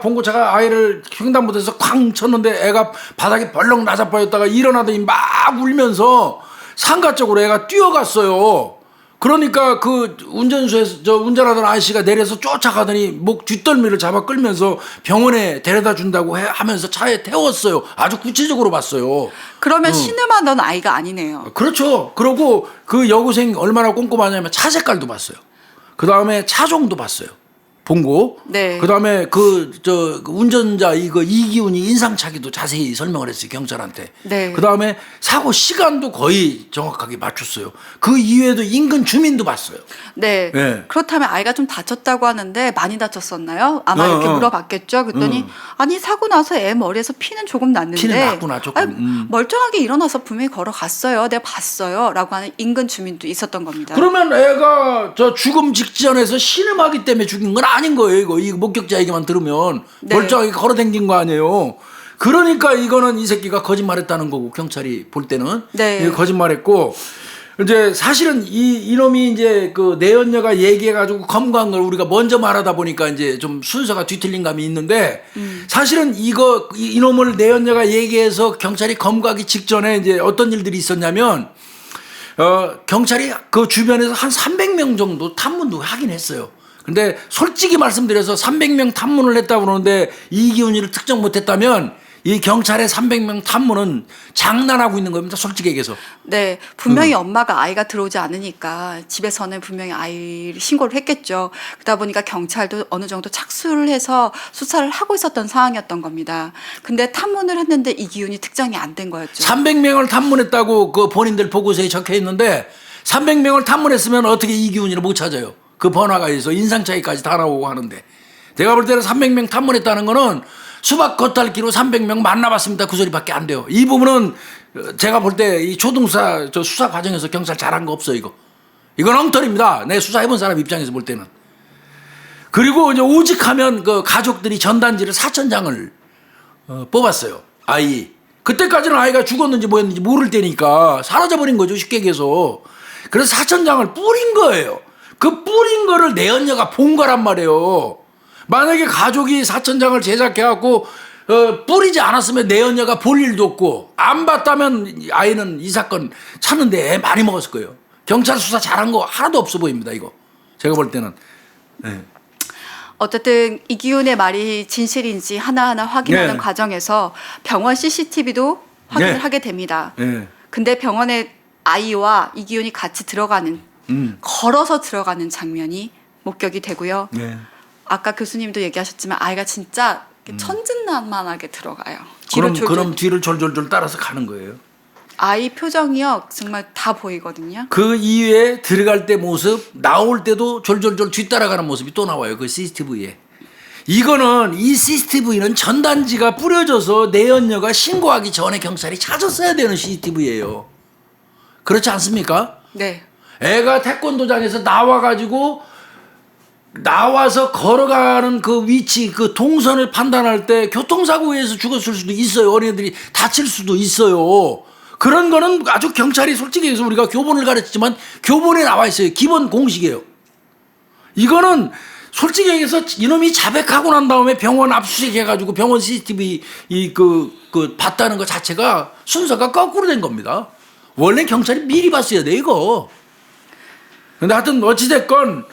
봉고차가 아이를 횡단보도에서 쾅 쳤는데 애가 바닥에 벌렁 나자빠졌다가 일어나더니 막 울면서 상가 쪽으로 애가 뛰어갔어요. 그러니까 그 운전수에서 운전하던 아저씨가 내려서 쫓아가더니 목 뒷덜미를 잡아 끌면서 병원에 데려다 준다고 하면서 차에 태웠어요. 아주 구체적으로 봤어요. 그러면 신음하던 아이가 아니네요. 그렇죠. 그러고 그 여고생 얼마나 꼼꼼하냐면 차 색깔도 봤어요. 그 다음에 차종도 봤어요. 본고. 네. 그 다음에 그 운전자 이기훈이 인상착의도 자세히 설명을 했어요. 경찰한테. 네. 그 다음에 사고 시간도 거의 정확하게 맞췄어요. 그 이외에도 인근 주민도 봤어요. 네. 네. 그렇다면 아이가 좀 다쳤다고 하는데 많이 다쳤었나요? 아마 이렇게 물어봤겠죠. 그랬더니 아니 사고 나서 애 머리에서 피는 조금 났는데 피는 났구나, 조금. 멀쩡하게 일어나서 분명히 걸어갔어요. 내가 봤어요.라고 하는 인근 주민도 있었던 겁니다. 그러면 애가 저 죽음 직전에서 신음하기 때문에 죽인 건 아닌 거예요. 이 목격자 얘기만 들으면 네. 멀쩡하게 걸어댕긴 거 아니에요. 그러니까 이거는 이 새끼가 거짓말했다는 거고 경찰이 볼 때는 네. 거짓말했고 이제 사실은 이놈이 이제 그 내연녀가 얘기해가지고 검거한 걸 우리가 먼저 말하다 보니까 이제 좀 순서가 뒤틀린 감이 있는데 사실은 이놈을 내연녀가 얘기해서 경찰이 검거하기 직전에 이제 어떤 일들이 있었냐면 경찰이 그 주변에서 한 300명 정도 탐문도 하긴 했어요. 근데 솔직히 말씀드려서 300명 탐문을 했다고 그러는데 이기훈이를 특정 못했다면 이 경찰의 300명 탐문은 장난하고 있는 겁니다. 솔직히 얘기해서. 네, 분명히 엄마가 아이가 들어오지 않으니까 집에서는 분명히 아이를 신고를 했겠죠. 그러다 보니까 경찰도 어느 정도 착수를 해서 수사를 하고 있었던 상황이었던 겁니다. 근데 탐문을 했는데 이기훈이 특정이 안 된 거였죠. 300명을 탐문했다고 그 본인들 보고서에 적혀 있는데 300명을 탐문했으면 어떻게 이기훈이를 못 찾아요. 그 번화가 있어 인상 차이까지 다 나오고 하는데 내가 볼 때는 300명 탐문했다는 거는 수박 겉핥기로 300명 만나봤습니다. 그 소리밖에 안 돼요. 이 부분은 제가 볼 때 이 초등수사 수사 과정에서 경찰 잘한 거 없어 이거. 이건 엉터리입니다. 내 수사해본 사람 입장에서 볼 때는. 그리고 이제 오직하면 그 가족들이 전단지를 4,000장을 뽑았어요. 아이. 그때까지는 아이가 죽었는지 뭐였는지 모를 때니까 사라져버린 거죠. 쉽게 얘기해서. 그래서 4,000장을 뿌린 거예요. 그 뿌린 거를 내연녀가 본 거란 말이에요. 만약에 가족이 4,000장을 제작해갖고 뿌리지 않았으면 내연녀가 볼 일도 없고 안 봤다면 아이는 이 사건 찾는데 애 많이 먹었을 거예요. 경찰 수사 잘한 거 하나도 없어 보입니다. 이거 제가 볼 때는. 네. 어쨌든 이기훈의 말이 진실인지 하나하나 확인하는 네. 과정에서 병원 CCTV도 확인을 네. 하게 됩니다. 네. 근데 병원에 아이와 이기훈이 같이 들어가는 걸어서 들어가는 장면이 목격이 되고요. 네. 아까 교수님도 얘기하셨지만 아이가 진짜 천진난만하게 들어가요. 그럼 뒤를 졸졸졸 따라서 가는 거예요. 아이 표정이요 정말 다 보이거든요. 그 이후에 들어갈 때 모습 나올 때도 졸졸졸 뒤따라가는 모습이 또 나와요. 그 CCTV에. 이거는 이 CCTV는 전단지가 뿌려져서 내연녀가 신고하기 전에 경찰이 찾았어야 되는 CCTV예요. 그렇지 않습니까? 네. 애가 태권도장에서 나와서 걸어가는 그 위치, 그 동선을 판단할 때 교통사고에서 죽었을 수도 있어요. 어린애들이 다칠 수도 있어요. 그런 거는 아주 경찰이 솔직히 해서 우리가 교본을 가르치지만 교본에 나와 있어요. 기본 공식이에요. 이거는 솔직히 얘기해서 이놈이 자백하고 난 다음에 병원 압수수색 해가지고 병원 CCTV 봤다는 것 자체가 순서가 거꾸로 된 겁니다. 원래 경찰이 미리 봤어야 돼, 이거. 근데 하여튼 어찌됐건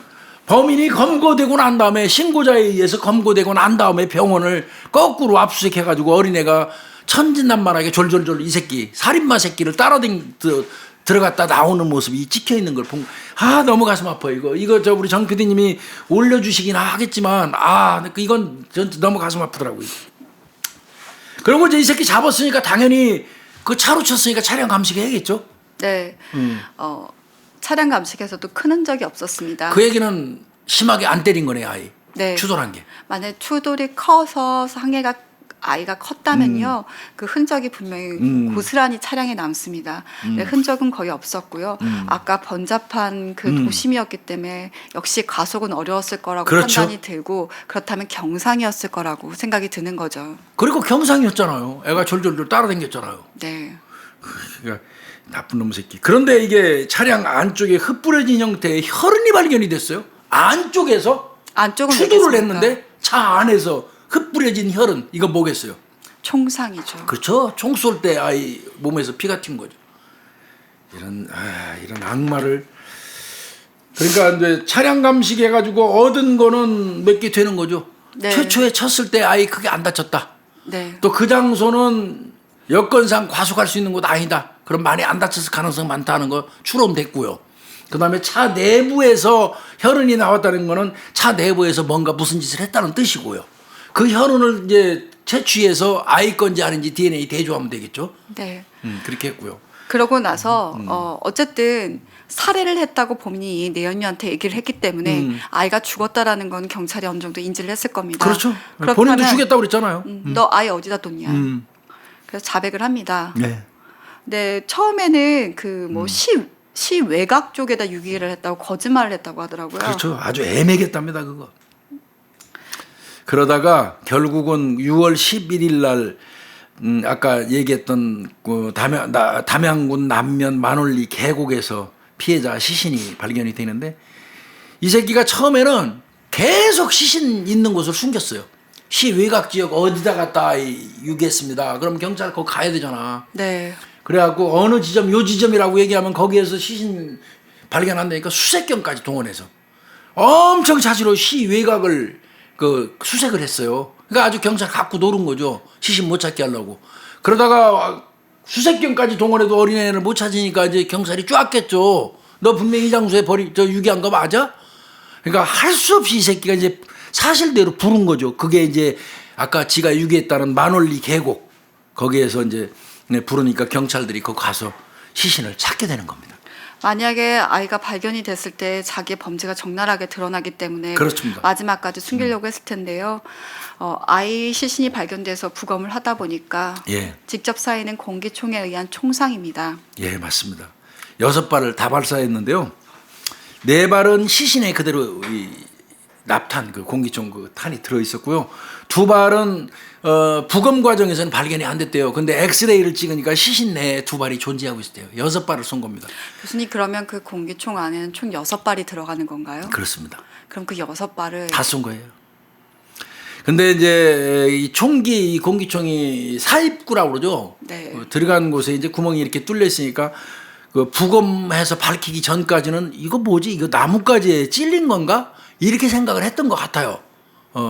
범인이 검거되고 난 다음에 신고자에 의해서 검거되고 난 다음에 병원을 거꾸로 압수수색해가지고 어린애가 천진난만하게 졸졸졸 이 새끼 살인마 새끼를 들어갔다 나오는 모습이 찍혀 있는 걸 본. 너무 가슴 아파 이거 우리 정 PD님이 올려주시긴 하겠지만 이건 전 너무 가슴 아프더라고요. 그리고 이제 이 새끼 잡았으니까 당연히 그 차로 쳤으니까 차량 감식해야겠죠. 네. 차량 감식에서도 큰 흔적이 없었습니다. 그 얘기는 심하게 안 때린 거네 아이. 네. 추돌한 게. 만약 추돌이 커서 아이가 컸다면요, 그 흔적이 분명히 고스란히 차량에 남습니다. 네, 흔적은 거의 없었고요. 아까 번잡한 그 도심이었기 때문에 역시 과속은 어려웠을 거라고 그렇죠. 판단이 들고 그렇다면 경상이었을 거라고 생각이 드는 거죠. 그리고 경상이었잖아요. 애가 졸졸졸 따라다녔잖아요. 네. 그러니까 나쁜 놈 새끼. 그런데 이게 차량 안쪽에 흩뿌려진 형태의 혈흔이 발견이 됐어요. 안쪽에서 안쪽은 추돌을 왜겠습니까? 했는데 차 안에서 흩뿌려진 혈흔. 이거 뭐겠어요? 총상이죠. 그렇죠. 총 쏠 때 아이 몸에서 피가 튄 거죠. 이런 악마를. 그러니까 이제 차량 감식해가지고 얻은 거는 몇 개 되는 거죠. 네. 최초에 쳤을 때 아이 크게 안 다쳤다. 네. 또 그 장소는 여건상 과속할 수 있는 곳 아니다. 그럼 많이 안 다쳤을 가능성 많다는 거 추론됐고요. 그 다음에 차 내부에서 혈흔이 나왔다는 거는 차 내부에서 뭔가 무슨 짓을 했다는 뜻이고요. 그 혈흔을 이제 채취해서 아이 건지 아닌지 DNA 대조하면 되겠죠. 네. 그렇게 했고요. 그러고 나서 어쨌든 살해를 했다고 본인이 내연녀한테 얘기를 했기 때문에 아이가 죽었다라는 건 경찰이 어느 정도 인지를 했을 겁니다. 그렇죠. 그렇다면, 본인도 죽였다고 그랬잖아요. 너 아이 어디다 뒀냐. 그래서 자백을 합니다. 네. 네, 처음에는 그 뭐 시 외곽 쪽에다 유기를 했다고 거짓말을 했다고 하더라고요. 그렇죠. 아주 애매겠답니다, 그거. 그러다가 결국은 6월 11일 날 아까 얘기했던 그 담양군 남면 만월리 계곡에서 피해자 시신이 발견이 되는데 이 새끼가 처음에는 계속 시신 있는 곳을 숨겼어요. 시 외곽 지역 어디다 갖다 유기했습니다. 그럼 경찰 거기 가야 되잖아. 네. 그래갖고 어느 지점 요 지점이라고 얘기하면 거기에서 시신 발견한다니까 수색견까지 동원해서 엄청 자주로 시 외곽을 그 수색을 했어요. 그러니까 아주 경찰 갖고 노는 거죠. 시신 못 찾게 하려고. 그러다가 수색견까지 동원해도 어린애를 못 찾으니까 이제 경찰이 쪼았겠죠. 너 분명히 이 장소에 유기한 거 맞아? 그러니까 할 수 없이 이 새끼가 이제 사실대로 부른 거죠. 그게 이제 아까 지가 유기했다는 만월리 계곡 거기에서 이제 부르니까 경찰들이 거기 가서 시신을 찾게 되는 겁니다. 만약에 아이가 발견이 됐을 때 자기의 범죄가 적나라하게 드러나기 때문에 그렇습니다. 마지막까지 숨기려고 했을 텐데요. 아이 시신이 발견돼서 부검을 하다 보니까 예. 직접 쌓이는 공기총에 의한 총상입니다. 예, 맞습니다. 6발을 다 발사했는데요. 4발은 시신에 그대로 이 납탄 그 공기총 그 탄이 들어 있었고요. 2발은 부검 과정에서는 발견이 안 됐대요. 근데 엑스레이를 찍으니까 시신 내에 2발이 존재하고 있었대요. 6발을 쏜 겁니다. 교수님 그러면 그 공기총 안에는 총 6발이 들어가는 건가요? 그렇습니다. 그럼 그 6발을 다 쏜 거예요. 근데 이제 이 총기, 이 공기총이 사입구라고 그러죠. 네. 들어간 곳에 이제 구멍이 이렇게 뚫려 있으니까 그 부검해서 밝히기 전까지는 이거 뭐지? 이거 나뭇가지에 찔린 건가? 이렇게 생각을 했던 것 같아요.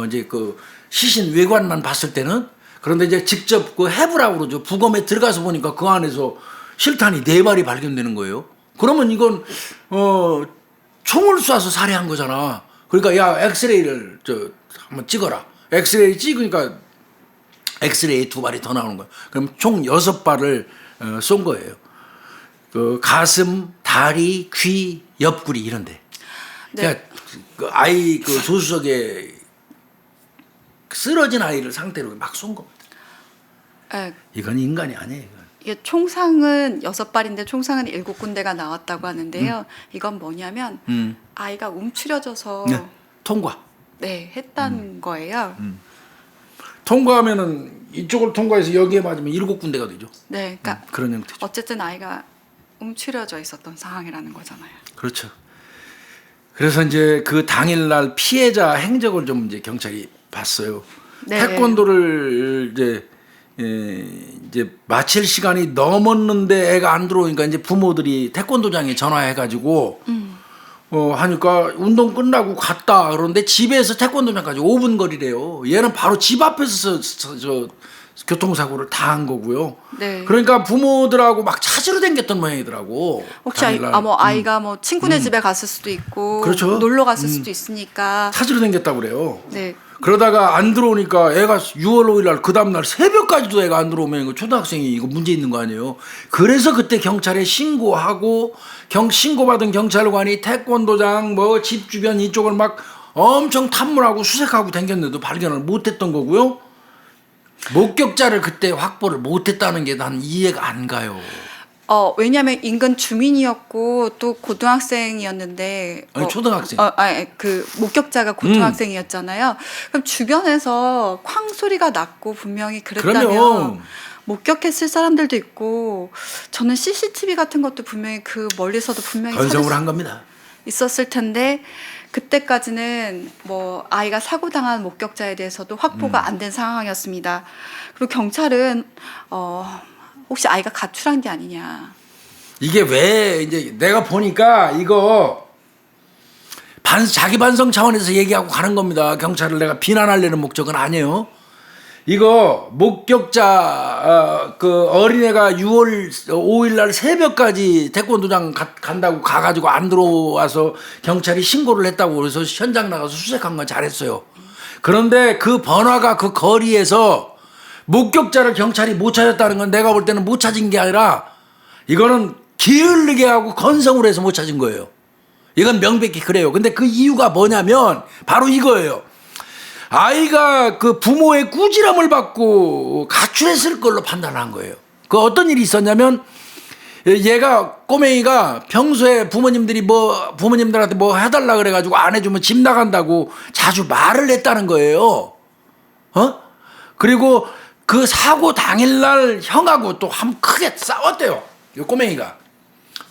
이제 그 시신 외관만 봤을 때는. 그런데 이제 직접 그 해부라고 그러죠. 부검에 들어가서 보니까 그 안에서 실탄이 4발이 발견되는 거예요. 그러면 이건 총을 쏴서 살해한 거잖아. 그러니까 야 엑스레이를 한번 찍어라. 엑스레이 찍으니까 엑스레이 2발이 더 나오는 거야. 그럼 총 6발을 쏜 거예요. 그 가슴, 다리, 귀, 옆구리 이런데. 네. 그러니까 그 아이 그 조수석에 쓰러진 아이를 상태로 막 쏜 겁니다. 네. 이건 인간이 아니에요. 이건. 이게 총상은 6발인데 총상은 7군데가 나왔다고 하는데요. 이건 뭐냐면 아이가 움츠려져서 네. 통과. 네, 했다는 거예요. 통과하면은 이쪽을 통과해서 여기에 맞으면 7군데가 되죠. 네, 그러니까 그런 형태죠. 어쨌든 아이가 움츠려져 있었던 상황이라는 거잖아요. 그렇죠. 그래서 이제 그 당일날 피해자 행적을 좀 이제 경찰이 봤어요. 네. 태권도를 이제 마칠 시간이 넘었는데 애가 안 들어오니까 이제 부모들이 태권도장에 전화해가지고 하니까 운동 끝나고 갔다 그러는데 집에서 태권도장까지 5분 거리래요. 얘는 바로 집 앞에서 저 교통사고를 당한 거고요. 네. 그러니까 부모들하고 막 찾으러 다녔던 모양이더라고. 혹시 당일날. 아이가 뭐 친구네 집에 갔을 수도 있고 그렇죠. 놀러 갔을 수도 있으니까. 찾으러 다녔다고 그래요. 네. 그러다가 안 들어오니까 애가 6월 5일 날 그 다음날 새벽까지도 애가 안 들어오면 이거 초등학생이 이거 문제 있는 거 아니에요. 그래서 그때 경찰에 신고하고 신고받은 경찰관이 태권도장 뭐 집 주변 이쪽을 막 엄청 탐문하고 수색하고 다녔는데도 발견을 못했던 거고요. 목격자를 그때 확보를 못했다는 게 난 이해가 안 가요. 왜냐하면 인근 주민이었고 또 고등학생이었는데 아니, 초등학생. 그 목격자가 고등학생이었잖아요. 그럼 주변에서 쾅 소리가 났고 분명히 그랬다면 그럼요. 목격했을 사람들도 있고 저는 CCTV 같은 것도 분명히 그 멀리서도 분명히 건성을 한 겁니다. 있었을 텐데 그때까지는 뭐 아이가 사고 당한 목격자에 대해서도 확보가 안 된 상황이었습니다. 그리고 경찰은 혹시 아이가 가출한 게 아니냐. 이게 왜 이제 내가 보니까 이거 자기 반성 차원에서 얘기하고 가는 겁니다. 경찰을 내가 비난하려는 목적은 아니에요. 이거 목격자 그 어린애가 6월 5일 날 새벽까지 태권도장 간다고 가가지고 안 들어와서 경찰이 신고를 했다고 그래서 현장 나가서 수색한 건 잘했어요. 그런데 그 번화가 그 거리에서 목격자를 경찰이 못 찾았다는 건 내가 볼 때는 못 찾은 게 아니라 이거는 게을르게 하고 건성으로 해서 못 찾은 거예요. 이건 명백히 그래요. 근데 그 이유가 뭐냐면 바로 이거예요. 아이가 그 부모의 꾸지람을 받고 가출했을 걸로 판단한 거예요. 그 어떤 일이 있었냐면 얘가 꼬맹이가 평소에 부모님들한테 뭐 해달라 그래가지고 안 해주면 집 나간다고 자주 말을 했다는 거예요. 그리고 그 사고 당일날 형하고 또 크게 싸웠대요. 이 꼬맹이가.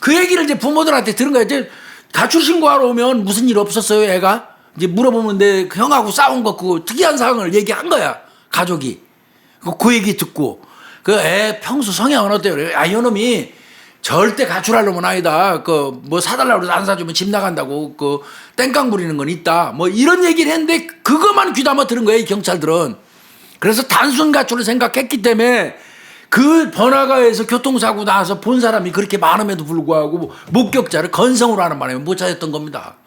그 얘기를 이제 부모들한테 들은 거야. 이제 가출 신고하러 오면 무슨 일 없었어요, 애가? 이제 물어보면 내 형하고 싸운 거 그 특이한 상황을 얘기한 거야, 가족이. 그 얘기 듣고 그 애 평소 성향은 어때요? 아, 이놈이 절대 가출할 놈은 아니다. 그 뭐 사달라고 해서 안 사주면 집 나간다고 그 땡깡 부리는 건 있다. 뭐 이런 얘기를 했는데 그것만 귀담아 들은 거예요, 이 경찰들은. 그래서 단순 가출을 생각했기 때문에 그 번화가에서 교통사고 나서 본 사람이 그렇게 많음에도 불구하고 목격자를 건성으로 하는 바람에 못 찾았던 겁니다.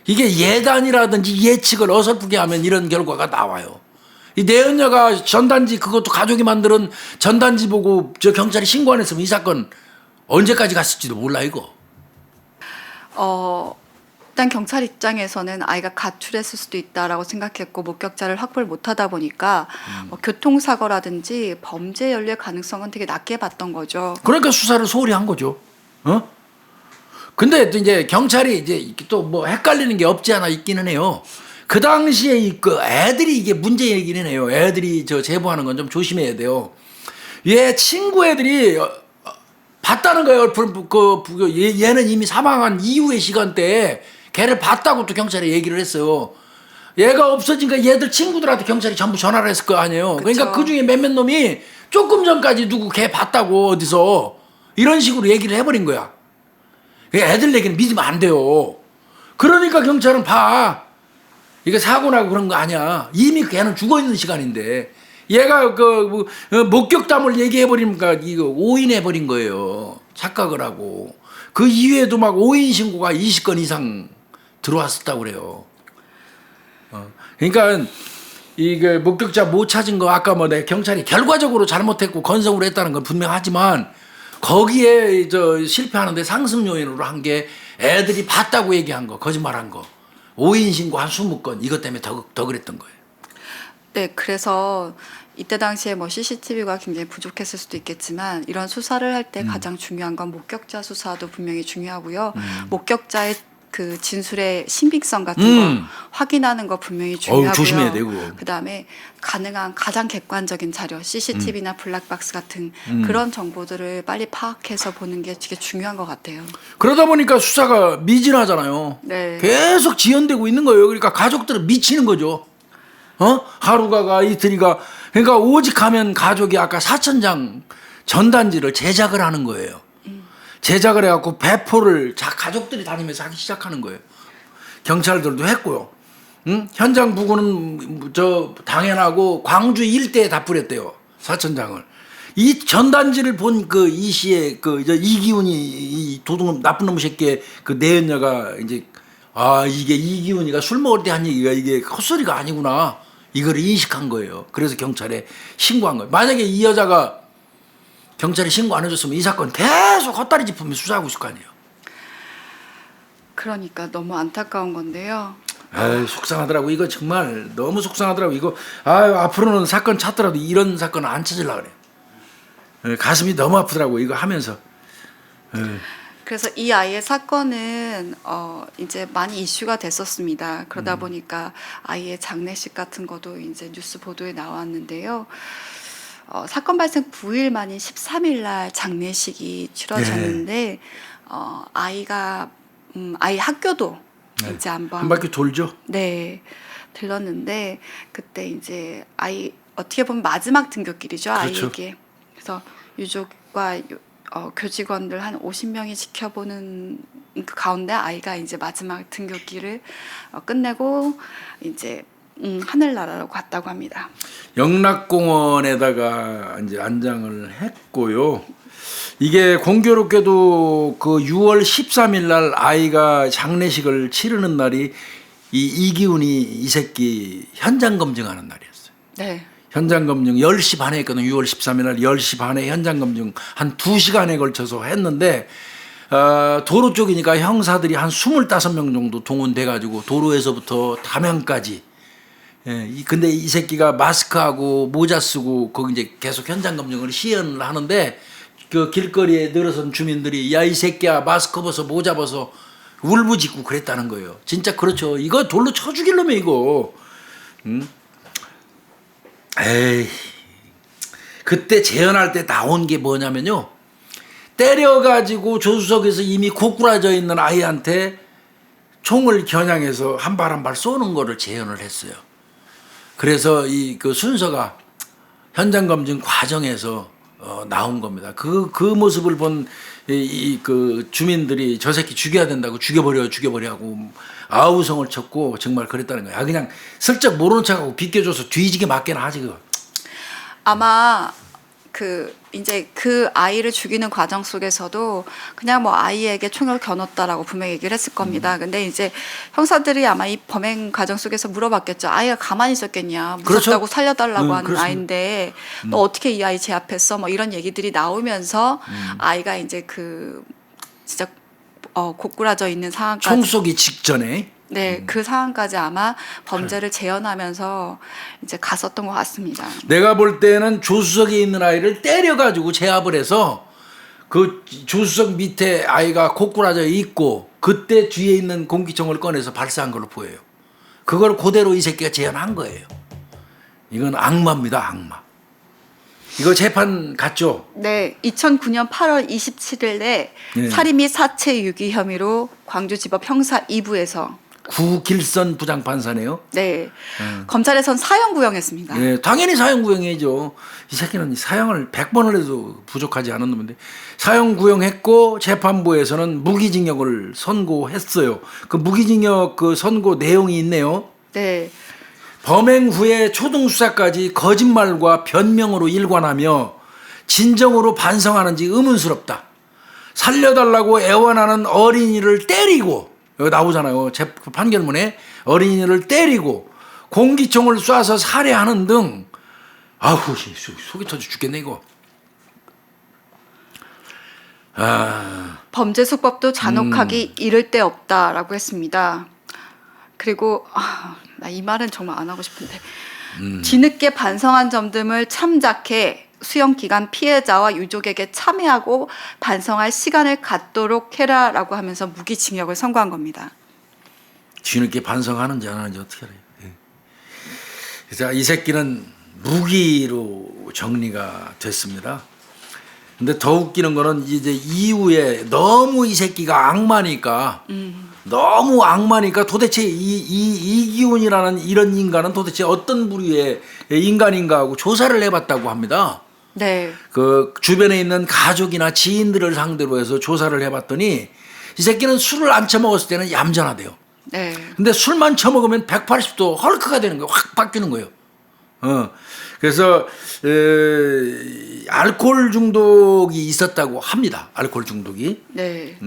이게 예단이라든지 예측을 어설프게 하면 이런 결과가 나와요. 이 내연녀가 전단지 그것도 가족이 만드는 전단지 보고 저 경찰이 신고 안 했으면 이 사건 언제까지 갔을지도 몰라 이거. 일단 경찰 입장에서는 아이가 가출했을 수도 있다라고 생각했고 목격자를 확보를 못하다 보니까 교통사고라든지 범죄 연루의 가능성은 되게 낮게 봤던 거죠. 그러니까 수사를 소홀히 한 거죠. 어? 근데 또 이제 경찰이 이제 또 뭐 헷갈리는 게 없지 않아 있기는 해요. 그 당시에 그 애들이 이게 문제 얘기는 해요. 애들이 저 제보하는 건 좀 조심해야 돼요. 얘 친구 애들이 봤다는 거예요. 얘는 이미 사망한 이후의 시간대에 걔를 봤다고 또 경찰에 얘기를 했어요. 얘가 없어지니까 얘들 친구들한테 경찰이 전부 전화를 했을 거 아니에요. 그러니까 그 중에 몇몇 놈이 조금 전까지 누구 걔 봤다고 어디서 이런 식으로 얘기를 해버린 거야. 애들 얘기는 믿으면 안 돼요. 그러니까 경찰은 봐. 이게 사고 나고 그런 거 아니야. 이미 걔는 죽어 있는 시간인데 얘가 목격담을 얘기해버리니까 이거 오인해버린 거예요. 착각을 하고. 그 이후에도 막 오인 신고가 20건 이상 들어왔었다고 그래요. 그러니까 이게 목격자 못 찾은 거 아까 뭐 내 경찰이 결과적으로 잘못했고 건성으로 했다는 건 분명하지만 거기에 실패하는데 상승 요인으로 한 게 애들이 봤다고 얘기한 거, 거짓말한 거. 오인 신고 한 20건 이것 때문에 더 그랬던 거예요. 네, 그래서 이때 당시에 뭐 CCTV가 굉장히 부족했을 수도 있겠지만 이런 수사를 할 때 가장 중요한 건 목격자 수사도 분명히 중요하고요. 목격자의 그 진술의 신빙성 같은 거 확인하는 거 분명히 중요하고요. 조심해야 되고. 그다음에 가능한 가장 객관적인 자료, CCTV나 블랙박스 같은 그런 정보들을 빨리 파악해서 보는 게 되게 중요한 것 같아요. 그러다 보니까 수사가 미진하잖아요. 네. 계속 지연되고 있는 거예요. 그러니까 가족들은 미치는 거죠. 하루가 가 이틀이 가. 그러니까 오직 하면 가족이 아까 4,000장 전단지를 제작을 하는 거예요. 제작을 해갖고 배포를 가족들이 다니면서 하기 시작하는 거예요. 경찰들도 했고요. 현장 부고는 당연하고 광주 일대에 다 뿌렸대요. 4,000장을. 이 전단지를 본 그 이 씨의 이기훈이 이 도둑 나쁜 놈 새끼의 그 내연녀가 이제 이게 이기훈이가 술 먹을 때 한 얘기가 이게 헛소리가 아니구나. 이걸 인식한 거예요. 그래서 경찰에 신고한 거예요. 만약에 이 여자가 경찰에 신고 안 해줬으면 이 사건 계속 헛다리 짚으며 수사하고 있을 거 아니에요. 그러니까 너무 안타까운 건데요. 속상하더라고. 이거 정말 너무 속상하더라고. 이거 앞으로는 사건 찾더라도 이런 사건은 안 찾으려고 그래. 가슴이 너무 아프더라고. 이거 하면서. 그래서 이 아이의 사건은 이제 많이 이슈가 됐었습니다. 그러다 보니까 아이의 장례식 같은 것도 이제 뉴스 보도에 나왔는데요. 사건 발생 9일 만인 13일 날 장례식이 치러졌는데 아이가 아이 학교도 이제 한 바퀴 돌죠. 네, 들렀는데 그때 이제 아이 어떻게 보면 마지막 등교길이죠. 그렇죠. 아이에게. 그래서 유족과 교직원들 한 50명이 지켜보는 그 가운데 아이가 이제 마지막 등교길을 끝내고 이제 하늘나라로 갔다고 합니다. 영락공원에다가 이제 안장을 했고요. 이게 공교롭게도 그 6월 13일 날 아이가 장례식을 치르는 날이 이 이기훈이 이 새끼 현장 검증하는 날이었어요. 네. 현장 검증 10시 반에 했거든요. 6월 13일 날 10시 반에 현장 검증 한 2시간에 걸쳐서 했는데 도로 쪽이니까 형사들이 한 25명 정도 동원돼 가지고 도로에서부터 담양까지 근데 이 새끼가 마스크하고 모자 쓰고 거기 이제 계속 현장 검증을 시연을 하는데 그 길거리에 늘어선 주민들이 야 이 새끼야 마스크 벗어 모자 벗어 울부짖고 그랬다는 거예요. 진짜 그렇죠. 이거 돌로 쳐 죽일 놈이야 이거. 에이 그때 재연할 때 나온 게 뭐냐면요. 때려가지고 조수석에서 이미 고꾸라져 있는 아이한테 총을 겨냥해서 한 발 한 발 쏘는 거를 재현을 했어요. 그래서 이 그 순서가 현장 검증 과정에서 나온 겁니다. 그 모습을 본 그 주민들이 저 새끼 죽여야 된다고 죽여버려 하고 아우성을 쳤고 정말 그랬다는 거야. 그냥 슬쩍 모르는 척하고 비껴줘서 뒤지게 맞게나 하지 그거. 아마 이제 그 아이를 죽이는 과정 속에서도 그냥 뭐 아이에게 총을 겨눴다라고 분명히 얘기를 했을 겁니다. 근데 이제 형사들이 아마 이 범행 과정 속에서 물어봤겠죠. 아이가 가만히 있었겠냐. 무섭다고 그렇죠. 살려달라고 하는 그렇습니다. 아이인데 너 어떻게 이 아이 제압했어? 뭐 이런 얘기들이 나오면서 아이가 이제 진짜 고꾸라져 있는 상황까지. 총 쏘기 직전에. 네, 그 상황까지 아마 범죄를 재현하면서 이제 갔었던 것 같습니다. 내가 볼 때는 조수석에 있는 아이를 때려가지고 제압을 해서 그 조수석 밑에 아이가 고꾸라져 있고 그때 뒤에 있는 공기총을 꺼내서 발사한 걸로 보여요. 그걸 그대로 이 새끼가 재현한 거예요. 이건 악마입니다, 악마. 이거 재판 갔죠? 네, 2009년 8월 27일에 네. 살인 및 사체 유기 혐의로 광주지법 형사 2부에서 구길선 부장판사네요. 네, 검찰에선 사형 구형했습니다. 네, 당연히 사형 구형이죠. 이 새끼는 사형을 100번을 해도 부족하지 않은 놈인데 사형 구형했고 재판부에서는 무기징역을 선고했어요. 그 무기징역 그 선고 내용이 있네요. 네, 범행 후에 초등수사까지 거짓말과 변명으로 일관하며 진정으로 반성하는지 의문스럽다. 살려달라고 애원하는 어린이를 때리고 여기 나오잖아요. 판결문에 어린이를 때리고 공기총을 쏴서 살해하는 등 아우 속이 터져 죽겠네 이거. 범죄 수법도 잔혹하기 이를 데 없다라고 했습니다. 그리고 나 이 말은 정말 안 하고 싶은데 뒤늦게 반성한 점 등을 참작해 수용 기간 피해자와 유족에게 참여하고 반성할 시간을 갖도록 해라라고 하면서 무기징역을 선고한 겁니다. 뒤늦게 반성하는지 안 하는지 어떻게 알아요. 예. 자, 이 새끼는 무기로 정리가 됐습니다. 근데 더 웃기는 거는 이제 이후에 너무 이 새끼가 악마니까 너무 악마니까 도대체 이기훈이라는 이런 인간은 도대체 어떤 부류의 인간인가 하고 조사를 해봤다고 합니다. 네. 그 주변에 있는 가족이나 지인들을 상대로 해서 조사를 해봤더니 이 새끼는 술을 안 처먹었을 때는 얌전하대요. 네. 근데 술만 처먹으면 180도 헐크가 되는 거예요. 확 바뀌는 거예요. 그래서 알코올 중독이 있었다고 합니다. 알코올 중독이. 네.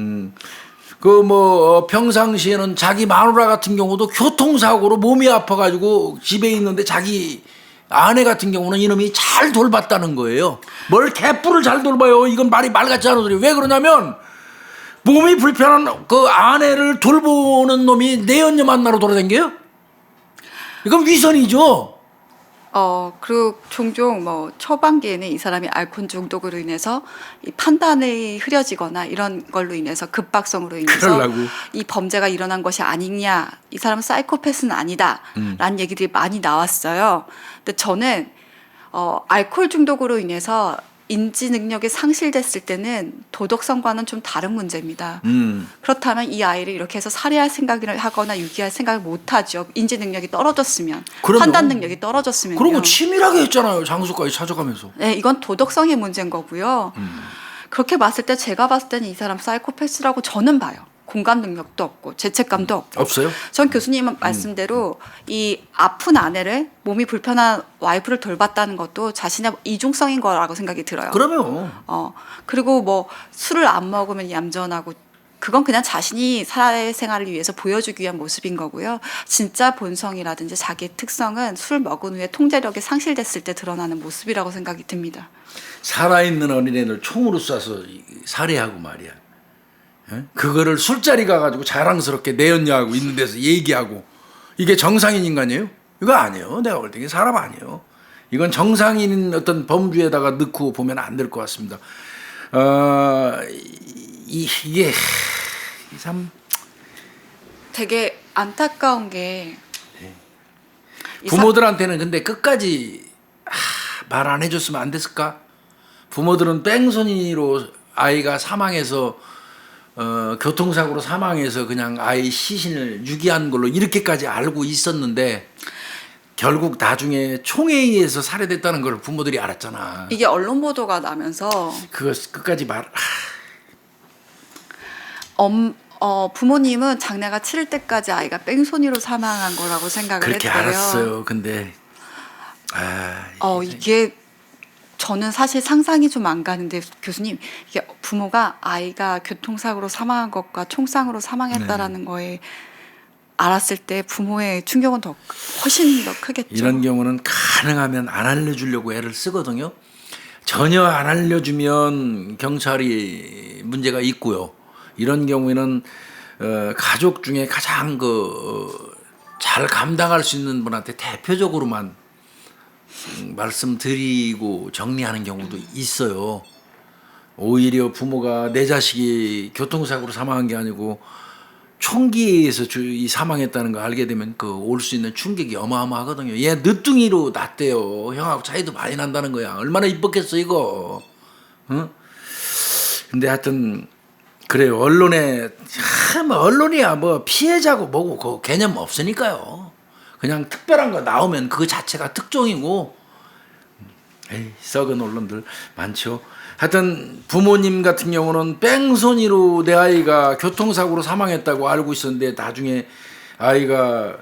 그 뭐 평상시에는 자기 마누라 같은 경우도 교통사고로 몸이 아파가지고 집에 있는데 자기 아내 같은 경우는 이놈이 잘 돌봤다는 거예요. 뭘 개뿔을 잘 돌봐요. 이건 말이 말 같지 않은 소리. 왜 그러냐면 몸이 불편한 그 아내를 돌보는 놈이 내연녀 만나러 돌아다녀요? 이건 위선이죠. 그리고 종종 뭐 초반기에는 이 사람이 알코올 중독으로 인해서 이 판단이 흐려지거나 이런 걸로 인해서 급박성으로 인해서 그러려고. 이 범죄가 일어난 것이 아니냐, 이 사람은 사이코패스는 아니다라는 얘기들이 많이 나왔어요. 근데 저는 알코올 중독으로 인해서 인지 능력이 상실됐을 때는 도덕성과는 좀 다른 문제입니다. 그렇다면 이 아이를 이렇게 해서 살해할 생각을 하거나 유기할 생각을 못 하죠. 인지 능력이 떨어졌으면, 그럼요. 판단 능력이 떨어졌으면요. 그러고 치밀하게 했잖아요. 장소까지 찾아가면서. 네, 이건 도덕성의 문제인 거고요. 그렇게 봤을 때 제가 봤을 때는 이 사람 사이코패스라고 저는 봐요. 공감 능력도 없고 죄책감도 없고. 없어요? 전 교수님 말씀대로 이 아픈 아내를 몸이 불편한 와이프를 돌봤다는 것도 자신의 이중성인 거라고 생각이 들어요. 그러면 그리고 뭐 술을 안 먹으면 얌전하고 그건 그냥 자신이 사회생활을 위해서 보여주기 위한 모습인 거고요. 진짜 본성이라든지 자기의 특성은 술 먹은 후에 통제력이 상실됐을 때 드러나는 모습이라고 생각이 듭니다. 살아있는 어린애를 총으로 쏴서 살해하고 말이야. 그거를 술자리 가가지고 자랑스럽게 내연녀하고 있는 데서 얘기하고 이게 정상인 인간이에요? 이거 아니에요. 내가 볼 때 이게 사람 아니에요. 이건 정상인 어떤 범주에다가 넣고 보면 안 될 것 같습니다. 이게 참 되게 안타까운 게 부모들한테는 근데 끝까지 말 안 해줬으면 안 됐을까? 부모들은 뺑소니로 아이가 사망해서 교통사고로 사망해서 그냥 아이 시신을 유기한 걸로 이렇게까지 알고 있었는데 결국 나중에 총에 의해서 살해됐다는 걸 부모들이 알았잖아. 이게 언론 보도가 나면서 그거 끝까지 부모님은 장례가 치를 때까지 아이가 뺑소니로 사망한 거라고 생각을 그렇게 했대요. 알았어요. 근데 이게 저는 사실 상상이 좀 안 가는데 교수님, 이게 부모가 아이가 교통사고로 사망한 것과 총상으로 사망했다라는 거에 알았을 때 부모의 충격은 훨씬 더 크겠죠. 이런 경우는 가능하면 안 알려주려고 애를 쓰거든요. 전혀 안 알려주면 경찰이 문제가 있고요. 이런 경우에는 가족 중에 가장 잘 감당할 수 있는 분한테 대표적으로만 말씀드리고 정리하는 경우도 있어요. 오히려 부모가 내 자식이 교통사고로 사망한 게 아니고 총기에 의해서 사망했다는 거 알게 되면 올 수 있는 충격이 어마어마하거든요. 얘 늦둥이로 났대요. 형하고 차이도 많이 난다는 거야. 얼마나 이뻤겠어 이거. 응? 근데 하여튼 그래요. 언론이야 뭐 피해자고 뭐고 그 개념 없으니까요. 그냥 특별한 거 나오면 그 자체가 특종이고. 에이, 썩은 언론들 많죠. 하여튼 부모님 같은 경우는 뺑소니로 내 아이가 교통사고로 사망했다고 알고 있었는데 나중에 아이가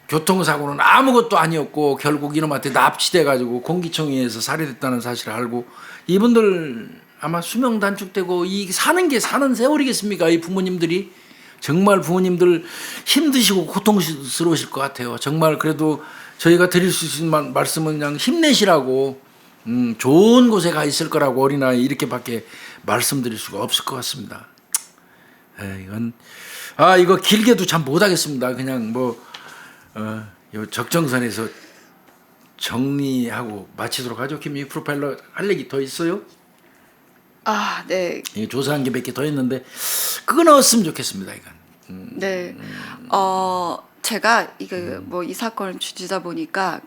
교통사고는 아무것도 아니었고 결국 이놈한테 납치돼가지고 공기총에 의해서 살해됐다는 사실을 알고 이분들 아마 수명 단축되고 사는 게 사는 세월이겠습니까? 이 부모님들이 정말 부모님들 힘드시고 고통스러우실 것 같아요. 정말 그래도 저희가 드릴 수 있는 말씀은 그냥 힘내시라고 좋은 곳에 가 있을 거라고 어린아이 이렇게밖에 말씀드릴 수가 없을 것 같습니다. 이거 길게도 참 못하겠습니다. 그냥 요 적정선에서 정리하고 마치도록 하죠. 김 프로파일러 할 얘기 더 있어요? 네. 조사한 게 몇 개 더 있는데 그거 넣었으면 좋겠습니다. 이건. 네. 제가 이 사건을 주지다 보니까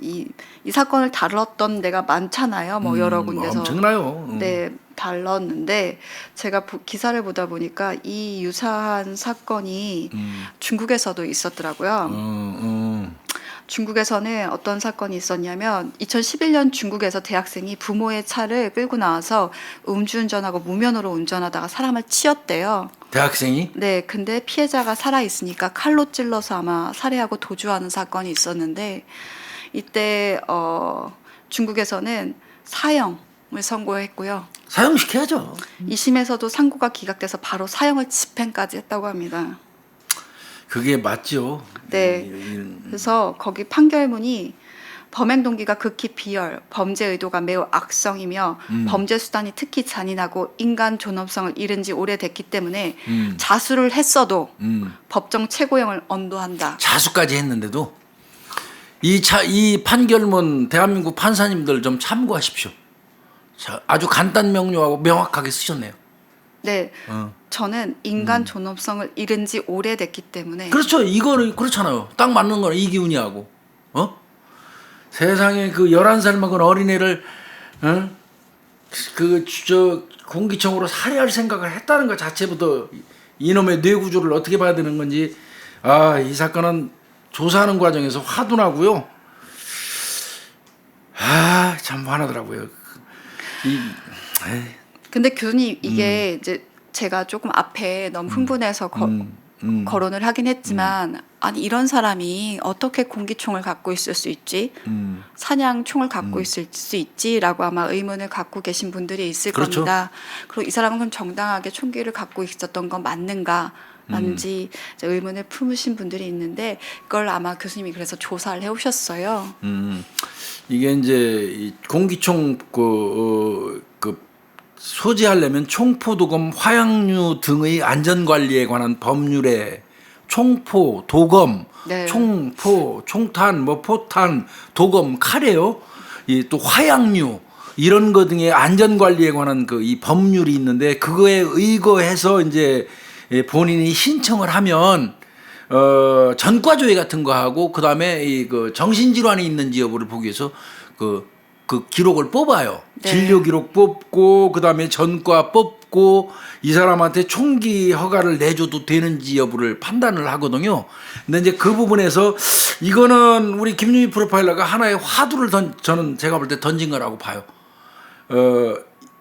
이 사건을 다뤘던 데가 많잖아요. 여러 군데서. 엄청나요. 네, 다뤘는데 제가 기사를 보다 보니까 이 유사한 사건이 중국에서도 있었더라고요. 중국에서는 어떤 사건이 있었냐면 2011년 중국에서 대학생이 부모의 차를 끌고 나와서 음주운전하고 무면허로 운전하다가 사람을 치었대요. 대학생이? 네, 근데 피해자가 살아 있으니까 칼로 찔러서 아마 살해하고 도주하는 사건이 있었는데 이때 중국에서는 사형을 선고했고요. 사형시켜야죠. 2심에서도 상고가 기각돼서 바로 사형을 집행까지 했다고 합니다. 그게 맞죠. 네. 그래서 거기 판결문이 범행 동기가 극히 비열, 범죄 의도가 매우 악성이며 범죄 수단이 특히 잔인하고 인간 존엄성을 잃은 지 오래됐기 때문에 자수를 했어도 법정 최고형을 언도한다. 자수까지 했는데도 이 판결문 대한민국 판사님들 좀 참고하십시오. 아주 간단 명료하고 명확하게 쓰셨네요. 네. 저는 인간 존엄성을 잃은 지 오래됐기 때문에. 그렇죠. 이거는 그렇잖아요. 딱 맞는 거는 이기훈이하고. 세상에 11살 먹은 어린애를 공기총으로 살해할 생각을 했다는 것 자체부터 이놈의 뇌구조를 어떻게 봐야 되는 건지 이 사건은 조사하는 과정에서 화두나고요. 참 화나더라고요. 근데 교수님 이게 이제 제가 조금 앞에 너무 흥분해서 거론을 하긴 했지만 아니 이런 사람이 어떻게 공기총을 갖고 있을 수 있지? 사냥총을 갖고 있을 수 있지라고 아마 의문을 갖고 계신 분들이 있을 그렇죠. 겁니다. 그리고 이 사람은 그럼 정당하게 총기를 갖고 있었던 건 맞는가? 라는지 의문을 품으신 분들이 있는데 그걸 아마 교수님이 그래서 조사를 해오셨어요. 이게 이제 이 공기총 소지하려면 총포, 도검, 화약류 등의 안전관리에 관한 법률에 총포, 도검, 네. 총포, 총탄, 포탄, 도검, 칼이에요. 또 화약류 이런 거 등의 안전관리에 관한 이 법률이 있는데 그거에 의거해서 이제 본인이 신청을 하면 전과조회 같은 거 하고 그다음에 정신질환이 있는지 여부를 보기 위해서 그 기록을 뽑아요. 네. 진료 기록 뽑고 그다음에 전과 뽑고 이 사람한테 총기 허가를 내줘도 되는지 여부를 판단을 하거든요. 근데 이제 그 부분에서 이거는 우리 김유미 프로파일러가 하나의 화두를 저는 제가 볼 때 던진 거라고 봐요.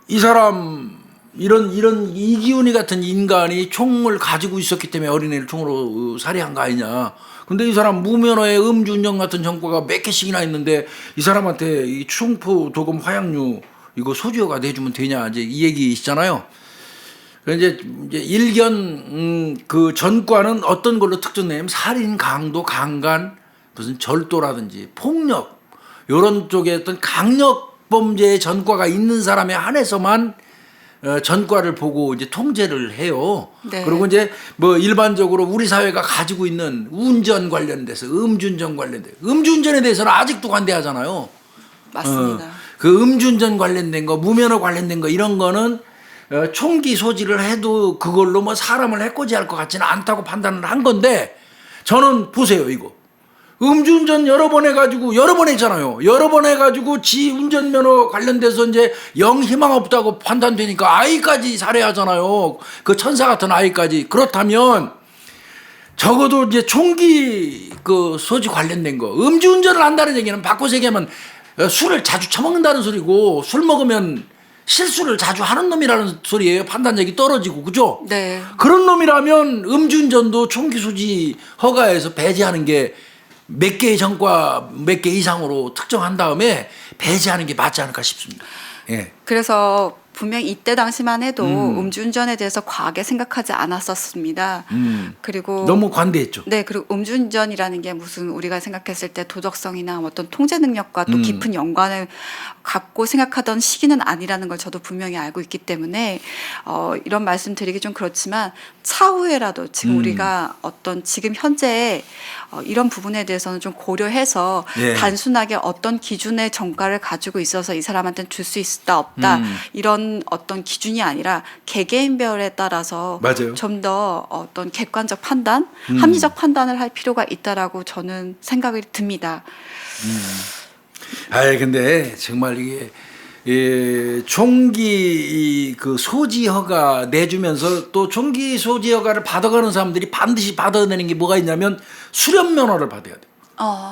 이 사람 이런 이기훈이 같은 인간이 총을 가지고 있었기 때문에 어린애를 총으로 살해한 거 아니냐. 근데 이 사람 무면허에 음주운전 같은 전과가 몇 개씩이나 있는데 이 사람한테 이 총포 도금 화약류 이거 소지허가 내주면 되냐 이제 이 얘기시잖아요. 이제 일견 그 전과는 어떤 걸로 특정되냐면 살인, 강도, 강간, 무슨 절도라든지 폭력 이런 쪽에 어떤 강력 범죄의 전과가 있는 사람에 한해서만 전과를 보고 이제 통제를 해요. 네. 그리고 이제 뭐 일반적으로 우리 사회가 가지고 있는 운전 관련돼서 음주운전 관련돼 음주운전에 대해서는 아직도 관대하잖아요. 맞습니다. 그 음주운전 관련된 거, 무면허 관련된 거 이런 거는 총기 소지를 해도 그걸로 뭐 사람을 해코지할 것 같지는 않다고 판단을 한 건데 저는 보세요 이거. 음주운전 여러 번 해가지고 여러 번 했잖아요. 여러 번 해가지고 지 운전면허 관련돼서 이제 영 희망 없다고 판단되니까 아이까지 살해하잖아요. 그 천사 같은 아이까지. 그렇다면 적어도 이제 총기 그 소지 관련된 거 음주운전을 한다는 얘기는 바꿔서 얘기하면 술을 자주 처먹는다는 소리고 술 먹으면 실수를 자주 하는 놈이라는 소리예요. 판단력이 떨어지고 그죠? 네. 그런 놈이라면 음주운전도 총기 소지 허가에서 배제하는 게 몇 개의 전과 몇 개 이상으로 특정한 다음에 배제하는 게 맞지 않을까 싶습니다. 예. 그래서 분명 이때 당시만 해도 음주운전에 대해서 과하게 생각하지 않았었습니다. 그리고 너무 관대했죠. 네, 그리고 음주운전이라는 게 무슨 우리가 생각했을 때 도덕성이나 어떤 통제 능력과 또 깊은 연관을 갖고 생각하던 시기는 아니라는 걸 저도 분명히 알고 있기 때문에 이런 말씀 드리기 좀 그렇지만 차후에라도 지금 우리가 어떤 지금 현재 이런 부분에 대해서는 좀 고려해서 예. 단순하게 어떤 기준의 정가를 가지고 있어서 이 사람한테는 줄 수 있다 없다 이런 어떤 기준이 아니라 개개인별에 따라서 맞아요. 좀 더 어떤 객관적 판단, 합리적 판단을 할 필요가 있다라고 저는 생각이 듭니다. 아 근데 정말 이게 총기 그 소지 허가 내주면서 또 총기 소지 허가를 받아가는 사람들이 반드시 받아내는 게 뭐가 있냐면 수련 면허를 받아야 돼.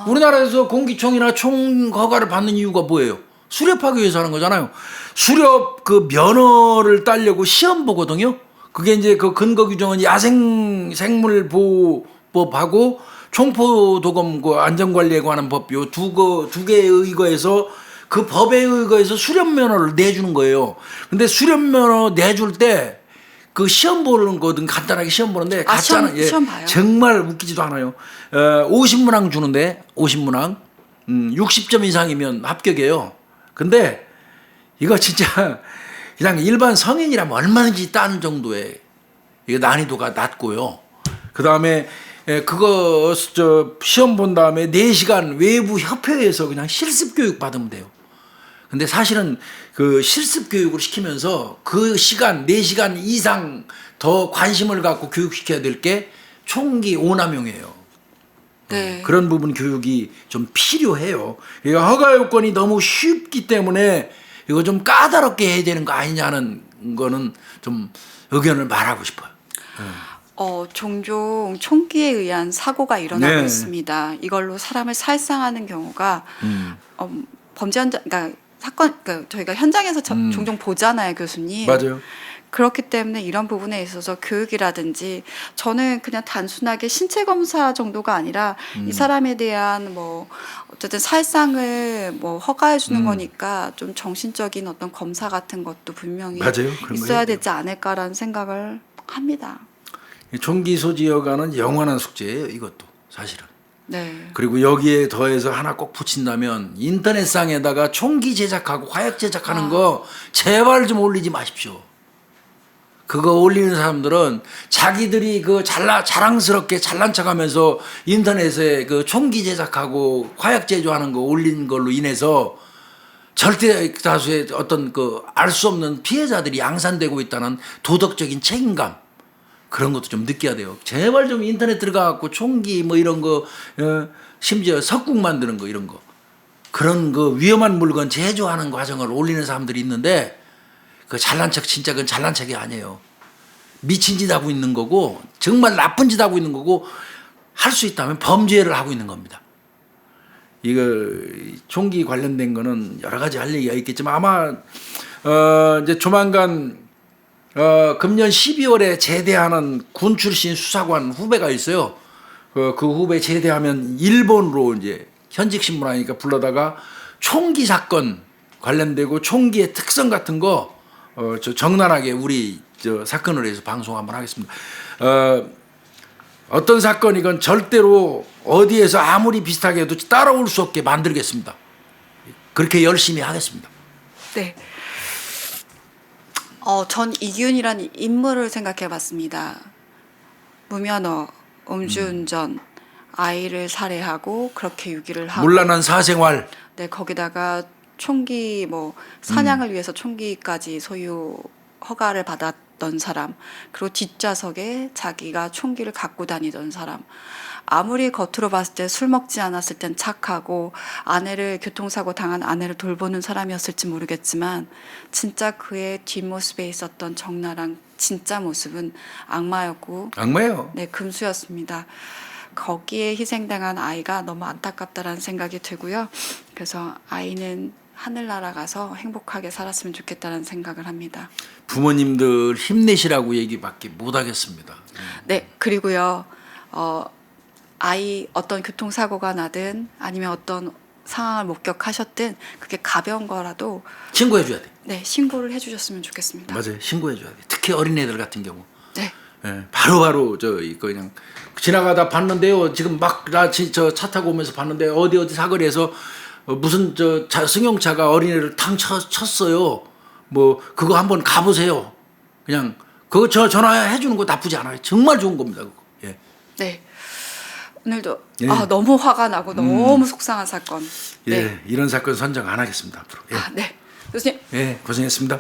우리나라에서 공기총이나 총 허가를 받는 이유가 뭐예요? 수렵하기 위해서 하는 거잖아요. 수렵 그 면허를 따려고 시험 보거든요. 그게 이제 그 근거 규정은 야생 생물 보호법하고 총포 도금 그 안전관리에 관한 법 요 두 개에 의거해서 그 법에 의거해서 수련 면허를 내주는 거예요. 근데 수련 면허 내줄 때 그 시험 보는 거든 간단하게 시험 보는데 갔잖아. 시험 봐요. 정말 웃기지도 않아요. 50문항 주는데 50문항 60점 이상이면 합격이에요. 근데 이거 진짜 그냥 일반 성인이라면 얼마든지 따는 정도의 이게 난이도가 낮고요. 그 다음에 그거 시험 본 다음에 4시간 외부 협회에서 그냥 실습 교육 받으면 돼요. 근데 사실은 그 실습 교육을 시키면서 그 시간 4시간 이상 더 관심을 갖고 교육시켜야 될 게 총기 오남용이에요. 네. 그런 부분 교육이 좀 필요해요. 그러니까 허가 요건이 너무 쉽기 때문에 이거 좀 까다롭게 해야 되는 거 아니냐는 거는 좀 의견을 말하고 싶어요. 종종 총기에 의한 사고가 일어나고 네. 있습니다. 이걸로 사람을 살상하는 경우가 범죄 현장, 그러니까 사건, 그러니까 저희가 현장에서 종종 보잖아요, 교수님. 맞아요. 그렇기 때문에 이런 부분에 있어서 교육이라든지 저는 그냥 단순하게 신체 검사 정도가 아니라 이 사람에 대한 뭐 어쨌든 살상을 뭐 허가해 주는 거니까 좀 정신적인 어떤 검사 같은 것도 분명히 맞아요. 그런 거 있어야 해야 돼요. 되지 않을까라는 생각을 합니다. 총기 소지 허가는 영원한 숙제예요. 이것도 사실은. 네. 그리고 여기에 더해서 하나 꼭 붙인다면 인터넷상에다가 총기 제작하고 화약 제작하는 거 제발 좀 올리지 마십시오. 그거 올리는 사람들은 자기들이 그 자랑스럽게 잘난 척하면서 인터넷에 그 총기 제작하고 화약 제조하는 거 올린 걸로 인해서 절대 다수의 어떤 그 알 수 없는 피해자들이 양산되고 있다는 도덕적인 책임감 그런 것도 좀 느껴야 돼요. 제발 좀 인터넷 들어가갖고 총기 뭐 이런 거 심지어 석궁 만드는 거 이런 거 그런 그 위험한 물건 제조하는 과정을 올리는 사람들이 있는데 그 잘난 척 진짜 그건 잘난 척이 아니에요. 미친 짓 하고 있는 거고 정말 나쁜 짓 하고 있는 거고 할 수 있다면 범죄를 하고 있는 겁니다. 이거 총기 관련된 거는 여러 가지 할 얘기가 있겠지만 아마 이제 조만간 금년 12월에 제대하는 군 출신 수사관 후배가 있어요. 그 후배 제대하면 일본으로 이제 현직 신문하니까 불러다가 총기 사건 관련되고 총기의 특성 같은 거 저 적나라하게 우리 저 사건을 해서 방송 한번 하겠습니다. 어떤 사건이건 절대로 어디에서 아무리 비슷하게 해도 따라올 수 없게 만들겠습니다. 그렇게 열심히 하겠습니다. 네. 전 이균이라는 인물을 생각해 봤습니다. 무면허, 음주운전, 아이를 살해하고 그렇게 유기를 하고 문란한 사생활. 네, 거기다가 총기 뭐 사냥을 위해서 총기까지 소유 허가를 받았던 사람, 그리고 뒷좌석에 자기가 총기를 갖고 다니던 사람. 아무리 겉으로 봤을 때 술 먹지 않았을 땐 착하고 아내를 교통사고 당한 아내를 돌보는 사람이었을지 모르겠지만 진짜 그의 뒷모습에 있었던 적나라한 진짜 모습은 악마였고 악마예요. 네, 금수였습니다. 거기에 희생당한 아이가 너무 안타깝다라는 생각이 들고요. 그래서 아이는 하늘나라 가서 행복하게 살았으면 좋겠다는 생각을 합니다. 부모님들 힘내시라고 얘기밖에 못 하겠습니다. 네, 그리고요. 아이 어떤 교통사고가 나든 아니면 어떤 상황을 목격하셨든 그게 가벼운 거라도 신고해 줘야 돼. 네, 신고를 해주셨으면 좋겠습니다. 맞아요. 신고해 줘야 돼. 특히 어린애들 같은 경우. 네, 예, 바로바로 저 이거 그냥 지나가다 봤는데요. 지금 막 나 저 차 타고 오면서 봤는데 어디 사거리에서 무슨 저 승용차가 어린애를 탕 쳤어요. 뭐 그거 한번 가보세요. 그냥 그거 전화해 주는 거 나쁘지 않아요. 정말 좋은 겁니다. 그거. 예. 네. 오늘도 예. 너무 화가 나고 너무 속상한 사건. 예, 네. 이런 사건 선정 안 하겠습니다 앞으로. 예, 네. 교수님. 예 고생했습니다.